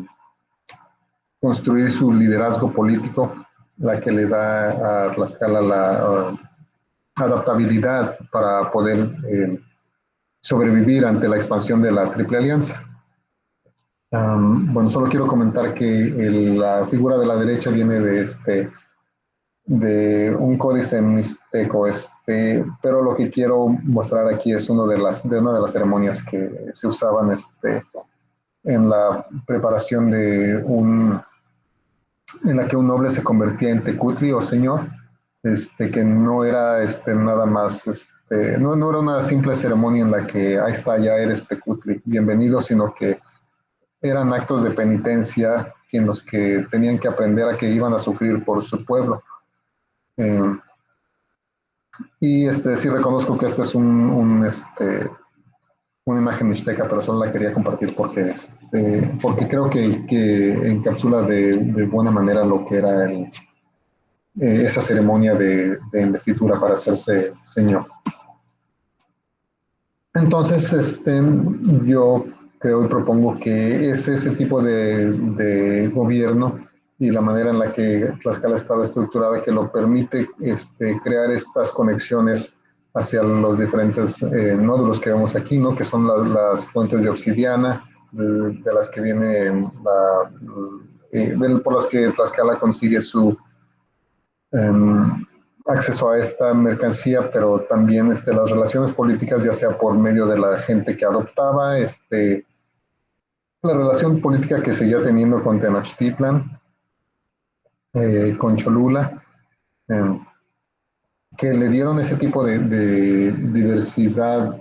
construir su liderazgo político la que le da a Tlaxcala la adaptabilidad para poder sobrevivir ante la expansión de la Triple Alianza. Bueno, solo quiero comentar que la figura de la derecha viene de un códice mixteco, pero lo que quiero mostrar aquí es una de las ceremonias que se usaban en la preparación en la que un noble se convertía en tecutli o señor, que no era nada más, no era una simple ceremonia en la que ahí está, ya eres tecutli, bienvenido, sino que eran actos de penitencia en los que tenían que aprender a que iban a sufrir por su pueblo. Y sí reconozco que esta es una imagen mixteca, pero solo la quería compartir porque creo que encapsula de buena manera lo que era esa ceremonia de investidura para hacerse señor. Entonces, yo creo y propongo que es ese tipo de gobierno y la manera en la que Tlaxcala estaba estructurada que lo permite crear estas conexiones hacia los diferentes nódulos que vemos aquí, ¿no? Que son las fuentes de obsidiana, de las que viene por las que Tlaxcala consigue su acceso a esta mercancía, pero también las relaciones políticas, ya sea por medio de la gente que adoptaba, la relación política que seguía teniendo con Tenochtitlan, con Cholula, eh, que le dieron ese tipo de diversidad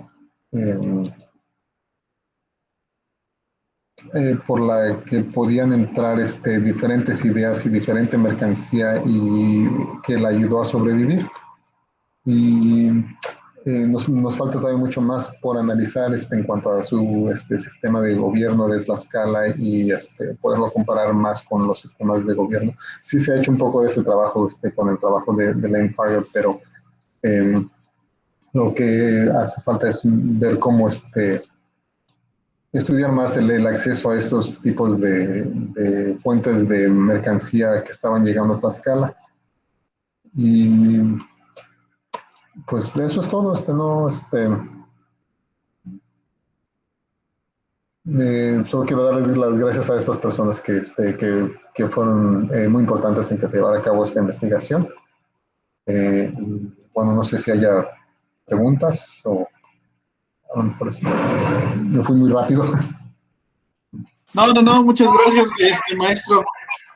por la que podían entrar diferentes ideas y diferente mercancía y que la ayudó a sobrevivir. Y nos falta todavía mucho más por analizar en cuanto a su sistema de gobierno de Tlaxcala y poderlo comparar más con los sistemas de gobierno. Sí se ha hecho un poco de ese trabajo con el trabajo de Lane Farger, pero lo que hace falta es ver cómo estudiar más el acceso a estos tipos de fuentes de mercancía que estaban llegando a Tlaxcala. Y pues eso es todo. No, solo quiero darles las gracias a estas personas que fueron muy importantes en que se llevara a cabo esta investigación. Bueno, no sé si haya preguntas o a lo mejor me fui muy rápido. No, muchas gracias, maestro.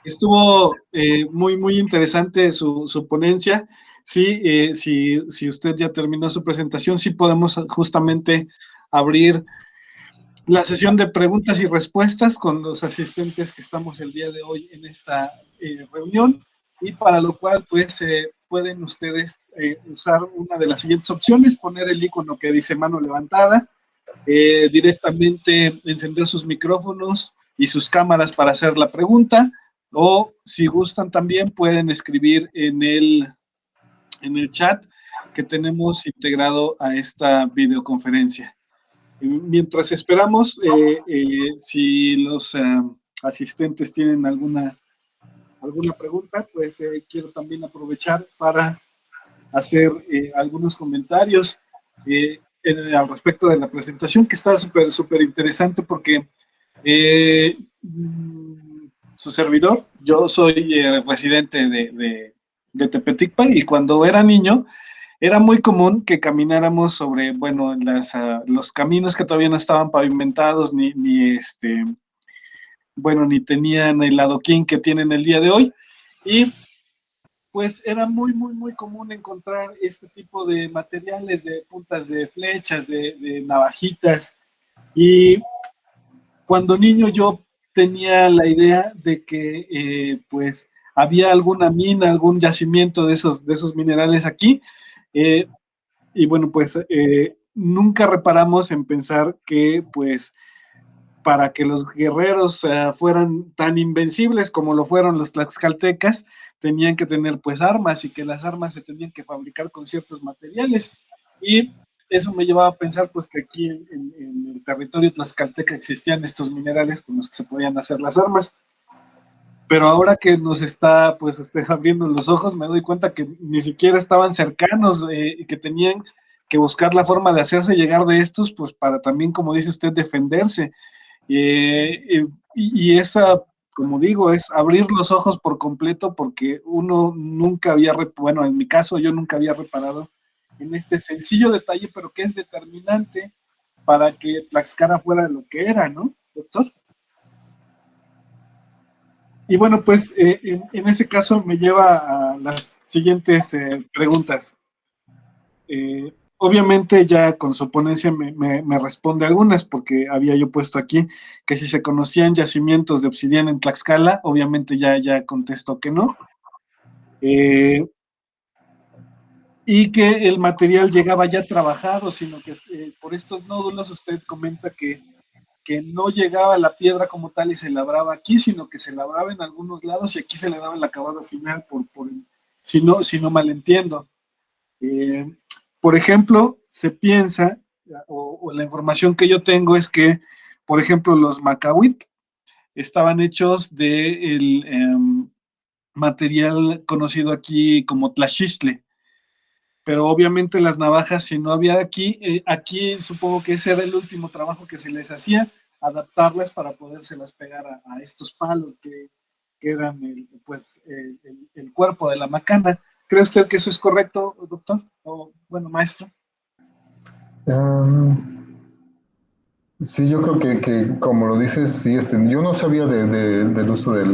Estuvo muy interesante su ponencia. Sí, si usted ya terminó su presentación, sí podemos justamente abrir la sesión de preguntas y respuestas con los asistentes que estamos el día de hoy en esta reunión, y para lo cual pues pueden ustedes usar una de las siguientes opciones: poner el icono que dice mano levantada, directamente encender sus micrófonos y sus cámaras para hacer la pregunta, o si gustan también pueden escribir en el chat que tenemos integrado a esta videoconferencia. Mientras esperamos, si los asistentes tienen alguna pregunta, pues quiero también aprovechar para hacer algunos comentarios al respecto de la presentación, que está súper interesante porque su servidor, yo soy residente de Tepeticpa, y cuando era niño era muy común que camináramos sobre, bueno, los caminos que todavía no estaban pavimentados, ni tenían el adoquín que tienen el día de hoy, y pues era muy común encontrar este tipo de materiales, de puntas de flechas, de navajitas, y cuando niño yo tenía la idea de que pues había alguna mina, algún yacimiento de esos minerales aquí, y bueno, pues nunca reparamos en pensar que pues para que los guerreros fueran tan invencibles como lo fueron los tlaxcaltecas, tenían que tener pues armas, y que las armas se tenían que fabricar con ciertos materiales. Y eso me llevaba a pensar pues que aquí en el territorio tlaxcalteca existían estos minerales con los que se podían hacer las armas. Pero ahora que nos está pues abriendo los ojos, me doy cuenta que ni siquiera estaban cercanos, y que tenían que buscar la forma de hacerse llegar de estos, pues para también, como dice usted, defenderse. Y esa, como digo, es abrir los ojos por completo, porque uno nunca había, bueno, en mi caso yo nunca había reparado en este sencillo detalle, pero que es determinante para que Tlaxcala fuera lo que era, ¿no, doctor? Y bueno, pues en ese caso me lleva a las siguientes preguntas. Obviamente ya con su ponencia me responde algunas, porque había yo puesto aquí que si se conocían yacimientos de obsidiana en Tlaxcala. Obviamente ya contestó que no. Y que el material llegaba ya trabajado, sino que por estos nódulos usted comenta que no llegaba la piedra como tal y se labraba aquí, sino que se labraba en algunos lados y aquí se le daba el acabado final por si no mal entiendo. Por ejemplo, se piensa, o la información que yo tengo es que, por ejemplo, los macahuit estaban hechos de el material conocido aquí como tlaxistle, pero obviamente las navajas, si no había aquí, aquí supongo que ese era el último trabajo que se les hacía, adaptarlas para podérselas pegar a estos palos que eran el cuerpo de la macana. ¿Cree usted que eso es correcto, doctor? O, bueno, maestro. Sí, yo creo que como lo dices, sí, yo no sabía del uso de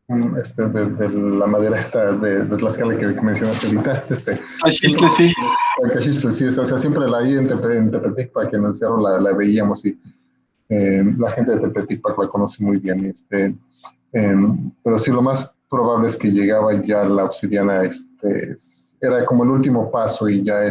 la madera esta de Tlaxcala que mencionaste ahorita. Chistle, sí. La cachistle, sí, o sea, siempre la ahí en Tepeticpac, en el cerro la veíamos y la gente de Tepeticpac la conoce muy bien. Pero sí, lo más probable es que llegaba ya la obsidiana, era como el último paso y ya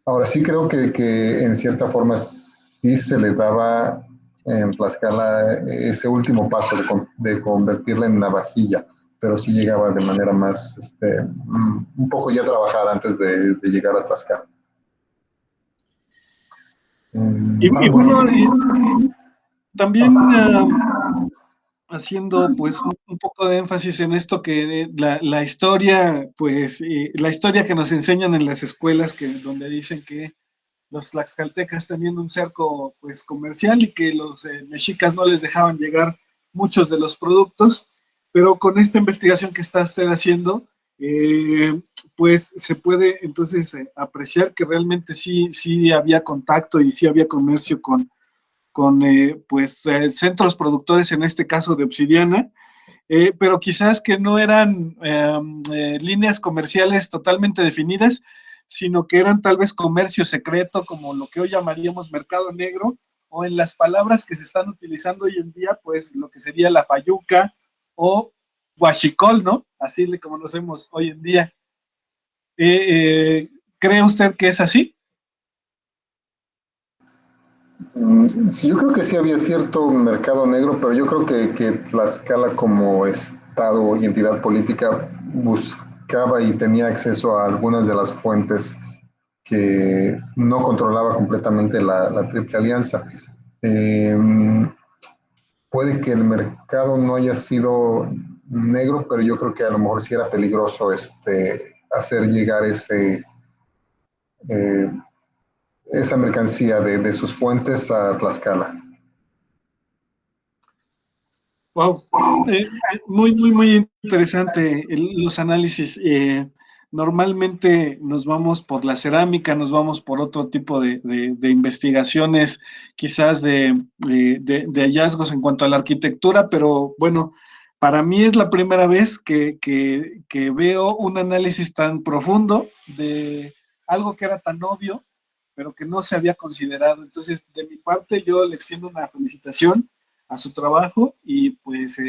Ahora sí creo que en cierta forma sí se le daba en Tlaxcala ese último paso de convertirla en navajilla, pero sí llegaba de manera más, un poco ya trabajada antes de llegar a Tlaxcala. Y Bueno. bueno, también haciendo pues un poco de énfasis en esto que la historia, pues la historia que nos enseñan en las escuelas, donde dicen que los tlaxcaltecas tenían un cerco pues comercial y que los mexicas no les dejaban llegar muchos de los productos, pero con esta investigación que está usted haciendo, pues se puede entonces apreciar que realmente sí había contacto y sí había comercio con centros productores, en este caso de obsidiana, pero quizás que no eran líneas comerciales totalmente definidas, sino que eran tal vez comercio secreto, como lo que hoy llamaríamos mercado negro, o en las palabras que se están utilizando hoy en día, pues lo que sería la fayuca o huachicol, ¿no? Así le conocemos hoy en día. ¿Cree usted que es así? Sí, yo creo que sí había cierto mercado negro, pero yo creo que Tlaxcala como Estado y entidad política buscaba y tenía acceso a algunas de las fuentes que no controlaba completamente la Triple Alianza. Eh, Puede que el mercado no haya sido negro, pero yo creo que a lo mejor sí era peligroso hacer llegar eh, esa mercancía de sus fuentes a Tlaxcala. Wow, muy interesante los análisis. Normalmente nos vamos por la cerámica, nos vamos por otro tipo de investigaciones, quizás de hallazgos en cuanto a la arquitectura, pero bueno, para mí es la primera vez que veo un análisis tan profundo de algo que era tan obvio, pero que no se había considerado. Entonces, de mi parte, yo le extiendo una felicitación a su trabajo y pues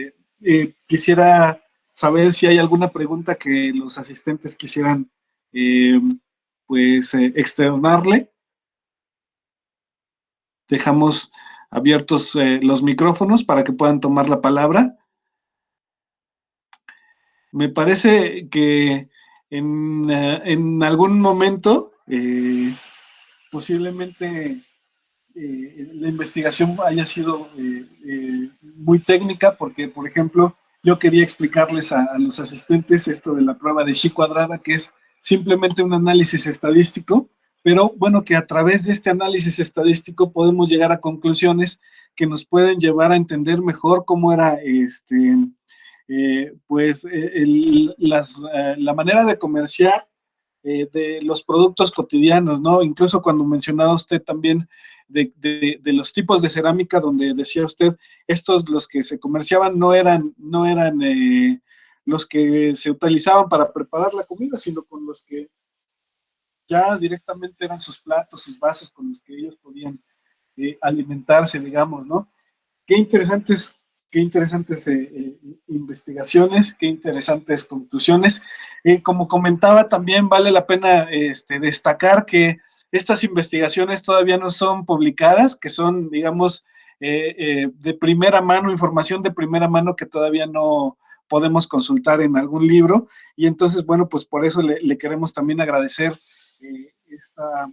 quisiera saber si hay alguna pregunta que los asistentes quisieran eh, externarle. Dejamos abiertos los micrófonos para que puedan tomar la palabra. Me parece que en algún momento posiblemente la investigación haya sido muy técnica, porque, por ejemplo, yo quería explicarles a los asistentes esto de la prueba de Chi cuadrada, que es simplemente un análisis estadístico, pero bueno, que a través de este análisis estadístico podemos llegar a conclusiones que nos pueden llevar a entender mejor cómo era la manera de comerciar de los productos cotidianos, ¿no? Incluso cuando mencionaba usted también de los tipos de cerámica, donde decía usted, los que se comerciaban no eran los que se utilizaban para preparar la comida, sino con los que ya directamente eran sus platos, sus vasos con los que ellos podían alimentarse, digamos, ¿no? Qué interesantes, qué interesantes investigaciones, qué interesantes conclusiones. Como comentaba, también vale la pena destacar que estas investigaciones todavía no son publicadas, que son, digamos, de primera mano, información de primera mano que todavía podemos consultar en algún libro, y entonces, bueno, pues por eso le queremos también agradecer esta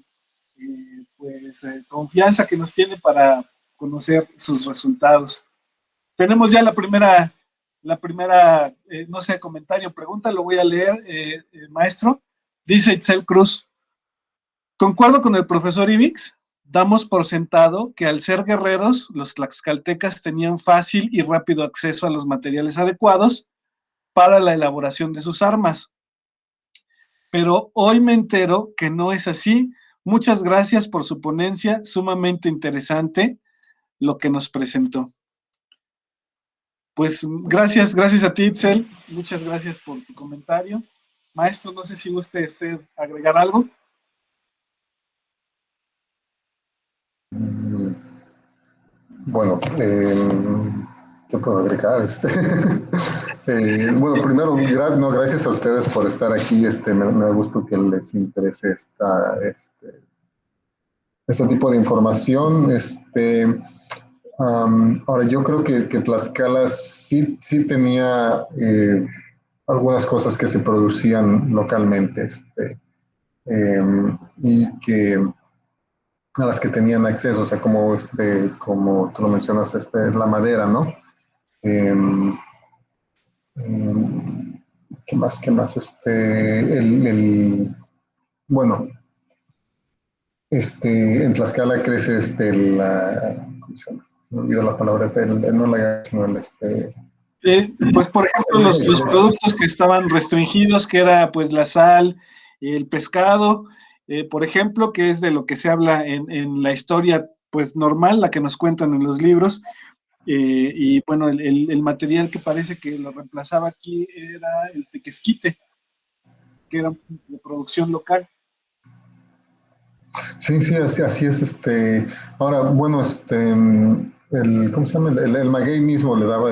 confianza que nos tiene para conocer sus resultados. Tenemos ya la primera no sé, comentario, pregunta, lo voy a leer, maestro. Dice Itzel Cruz: concuerdo con el profesor Ibix, damos por sentado que al ser guerreros, los tlaxcaltecas tenían fácil y rápido acceso a los materiales adecuados para la elaboración de sus armas. Pero hoy me entero que no es así. Muchas gracias por su ponencia, sumamente interesante lo que nos presentó. Pues gracias a ti, Itzel. Muchas gracias por tu comentario. Maestro, no sé si guste usted agregar algo. Bueno, ¿qué puedo agregar? Bueno, primero, gracias a ustedes por estar aquí. Me da gusto que les interese este tipo de información. Ahora, yo creo que Tlaxcala sí tenía algunas cosas que se producían localmente, y que a las que tenían acceso, o sea, como tú lo mencionas, la madera, ¿no? Em, ¿Qué más? ¿Qué más? Bueno, en Tlaxcala crece ¿cómo se llama? Se me olvidó la palabra, no la sino Pues, por ejemplo, los productos que estaban restringidos, que era pues la sal, el pescado, por ejemplo, que es de lo que se habla en la historia pues normal, la que nos cuentan en los libros, y bueno, el material que parece que lo reemplazaba aquí era el tequesquite, que era de producción local. Sí, sí, así es. Ahora, bueno, ¿cómo se llama? El maguey mismo le daba,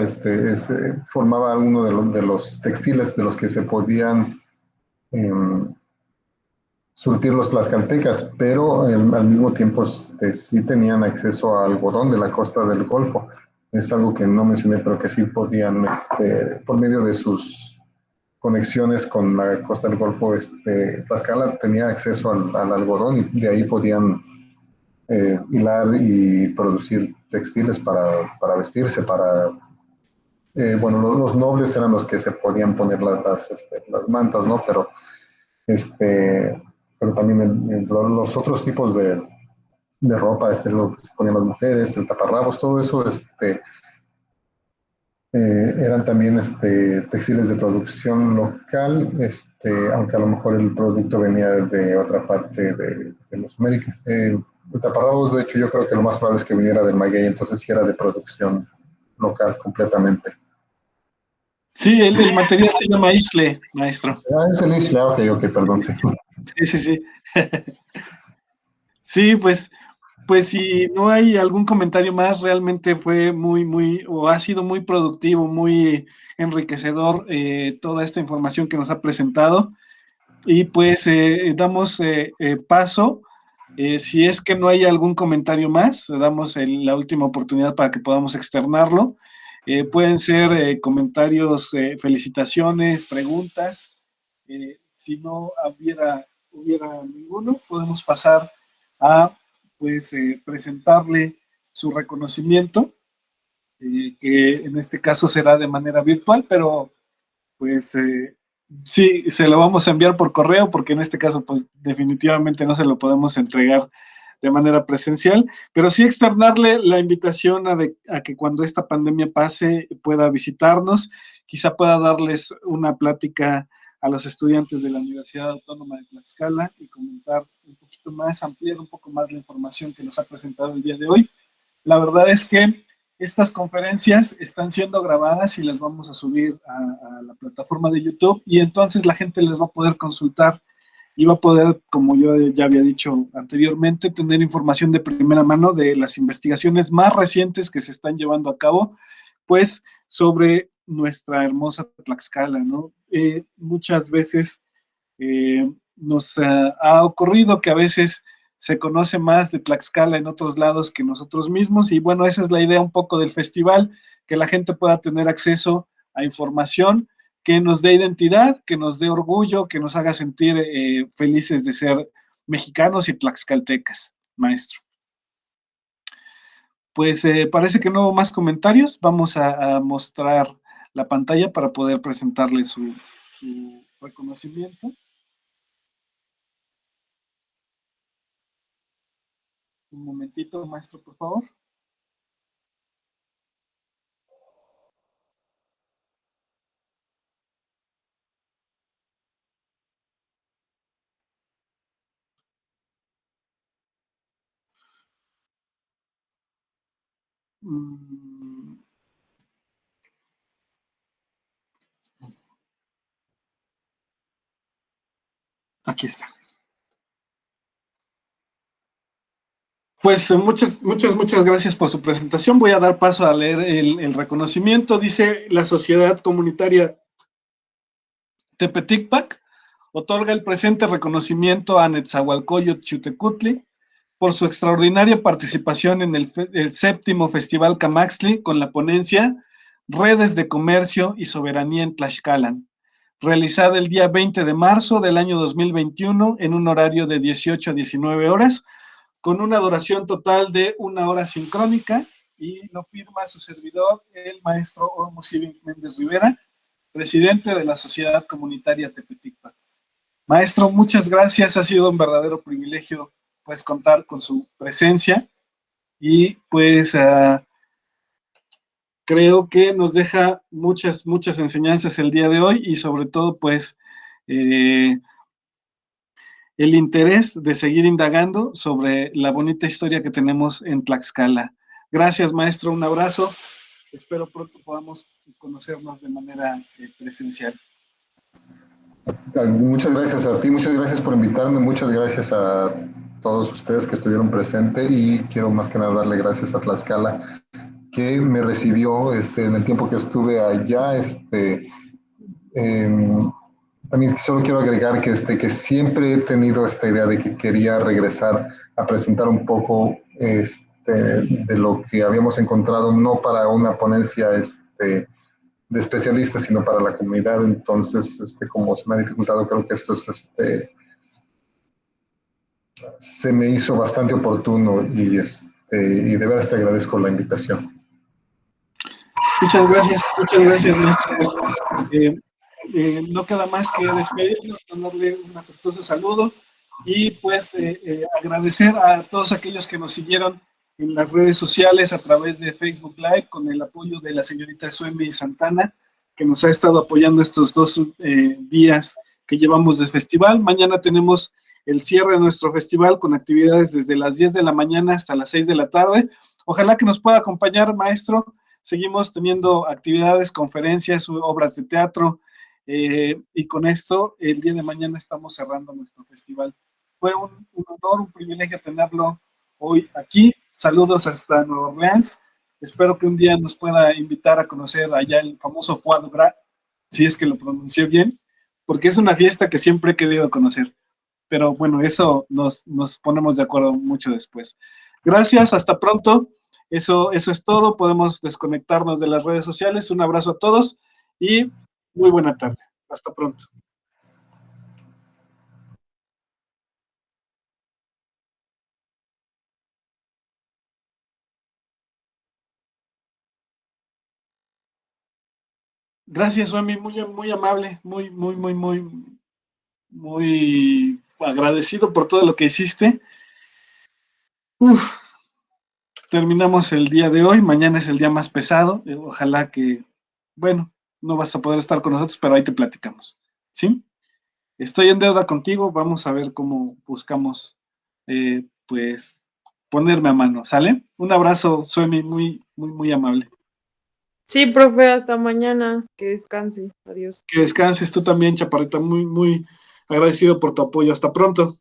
formaba uno de los textiles de los que se podían surtir los tlaxcaltecas, pero al mismo tiempo sí tenían acceso a algodón de la costa del Golfo. Es algo que no mencioné, pero que sí podían, por medio de sus conexiones con la costa del Golfo, Tlaxcala tenía acceso al algodón y de ahí podían hilar y producir textiles para vestirse, bueno, los nobles eran los que se podían poner las mantas, ¿no? Pero también los otros tipos de ropa, lo que se ponían las mujeres, el taparrabos, todo eso, eran también textiles de producción local, aunque a lo mejor el producto venía de otra parte de Mesoamérica. El taparrabos, de hecho, yo creo que lo más probable es que viniera del maguey, entonces sí era de producción local completamente. Sí, el material se llama isle, maestro. Ah, es el isla, ok, perdón, sí. Sí. Sí, pues si no hay algún comentario más, realmente fue o ha sido muy productivo, muy enriquecedor toda esta información que nos ha presentado. Y pues damos paso, si es que no hay algún comentario más, damos la última oportunidad para que podamos externarlo. Pueden ser comentarios, felicitaciones, preguntas. Si no hubiera ninguno, podemos pasar a pues presentarle su reconocimiento, que en este caso será de manera virtual, pero pues sí, se lo vamos a enviar por correo, porque en este caso pues definitivamente no se lo podemos entregar de manera presencial, pero sí externarle la invitación a que cuando esta pandemia pase pueda visitarnos, quizá pueda darles una plática a los estudiantes de la Universidad Autónoma de Tlaxcala y comentar un poquito más, ampliar un poco más la información que nos ha presentado el día de hoy. La verdad es que estas conferencias están siendo grabadas y las vamos a subir a la plataforma de YouTube, y entonces la gente les va a poder consultar y va a poder, como yo ya había dicho anteriormente, tener información de primera mano de las investigaciones más recientes que se están llevando a cabo, pues, sobre nuestra hermosa Tlaxcala, ¿no? Muchas veces nos ha ocurrido que a veces se conoce más de Tlaxcala en otros lados que nosotros mismos, y bueno, esa es la idea un poco del festival, que la gente pueda tener acceso a información que nos dé identidad, que nos dé orgullo, que nos haga sentir felices de ser mexicanos y tlaxcaltecas, maestro. Pues parece que no hubo más comentarios. Vamos a mostrar la pantalla para poder presentarle su reconocimiento. Un momentito, maestro, por favor. Aquí está. Pues muchas gracias por su presentación. Voy a dar paso a leer el reconocimiento. Dice: la Sociedad Comunitaria Tepeticpac otorga el presente reconocimiento a Netzahualcoyotl Xiuhtecutli por su extraordinaria participación en el 7º Festival Camaxtli con la ponencia Redes de Comercio y Soberanía en Tlaxcalan, realizada el día 20 de marzo del año 2021 en un horario de 18 a 19 horas, con una duración total de 1 hora sincrónica, y lo firma su servidor, el maestro Ormus Ivings Méndez Rivera, presidente de la Sociedad Comunitaria Tepeticpac. Maestro, muchas gracias, ha sido un verdadero privilegio pues contar con su presencia, y pues creo que nos deja muchas enseñanzas el día de hoy, y sobre todo pues el interés de seguir indagando sobre la bonita historia que tenemos en Tlaxcala. Gracias, maestro, un abrazo. Espero pronto podamos conocernos de manera presencial. Muchas gracias a ti, muchas gracias por invitarme, muchas gracias a todos ustedes que estuvieron presentes, y quiero más que nada darle gracias a Tlaxcala, que me recibió en el tiempo que estuve allá. También solo quiero agregar que siempre he tenido esta idea de que quería regresar a presentar un poco de lo que habíamos encontrado, no para una ponencia de especialistas, sino para la comunidad. Entonces, como se me ha dificultado, creo que esto se me hizo bastante oportuno, y de veras te agradezco la invitación. Muchas gracias, maestro. Pues, no queda más que despedirnos, darle un afectuoso saludo, y pues agradecer a todos aquellos que nos siguieron en las redes sociales a través de Facebook Live, con el apoyo de la señorita Suemi Santana, que nos ha estado apoyando estos 2 días que llevamos de festival. Mañana tenemos el cierre de nuestro festival con actividades desde las 10 de la mañana hasta las 6 de la tarde. Ojalá que nos pueda acompañar, maestro. Seguimos teniendo actividades, conferencias, obras de teatro, y con esto el día de mañana estamos cerrando nuestro festival. Fue un honor, un privilegio tenerlo hoy aquí. Saludos hasta Nueva Orleans. Espero que un día nos pueda invitar a conocer allá el famoso Foie Gras, si es que lo pronuncié bien, porque es una fiesta que siempre he querido conocer. Pero bueno, eso nos ponemos de acuerdo mucho después. Gracias, hasta pronto. Eso es todo. Podemos desconectarnos de las redes sociales. Un abrazo a todos y muy buena tarde. Hasta pronto. Gracias, Suami, muy amable, muy agradecido por todo lo que hiciste. Terminamos el día de hoy, mañana es el día más pesado. Ojalá que, bueno, no vas a poder estar con nosotros, pero ahí te platicamos, ¿sí? Estoy en deuda contigo, vamos a ver cómo buscamos, pues, ponerme a mano, ¿sale? Un abrazo, Suemi, muy amable. Sí, profe, hasta mañana, que descanse, adiós. Que descanses tú también, Chaparrita, muy agradecido por tu apoyo, hasta pronto.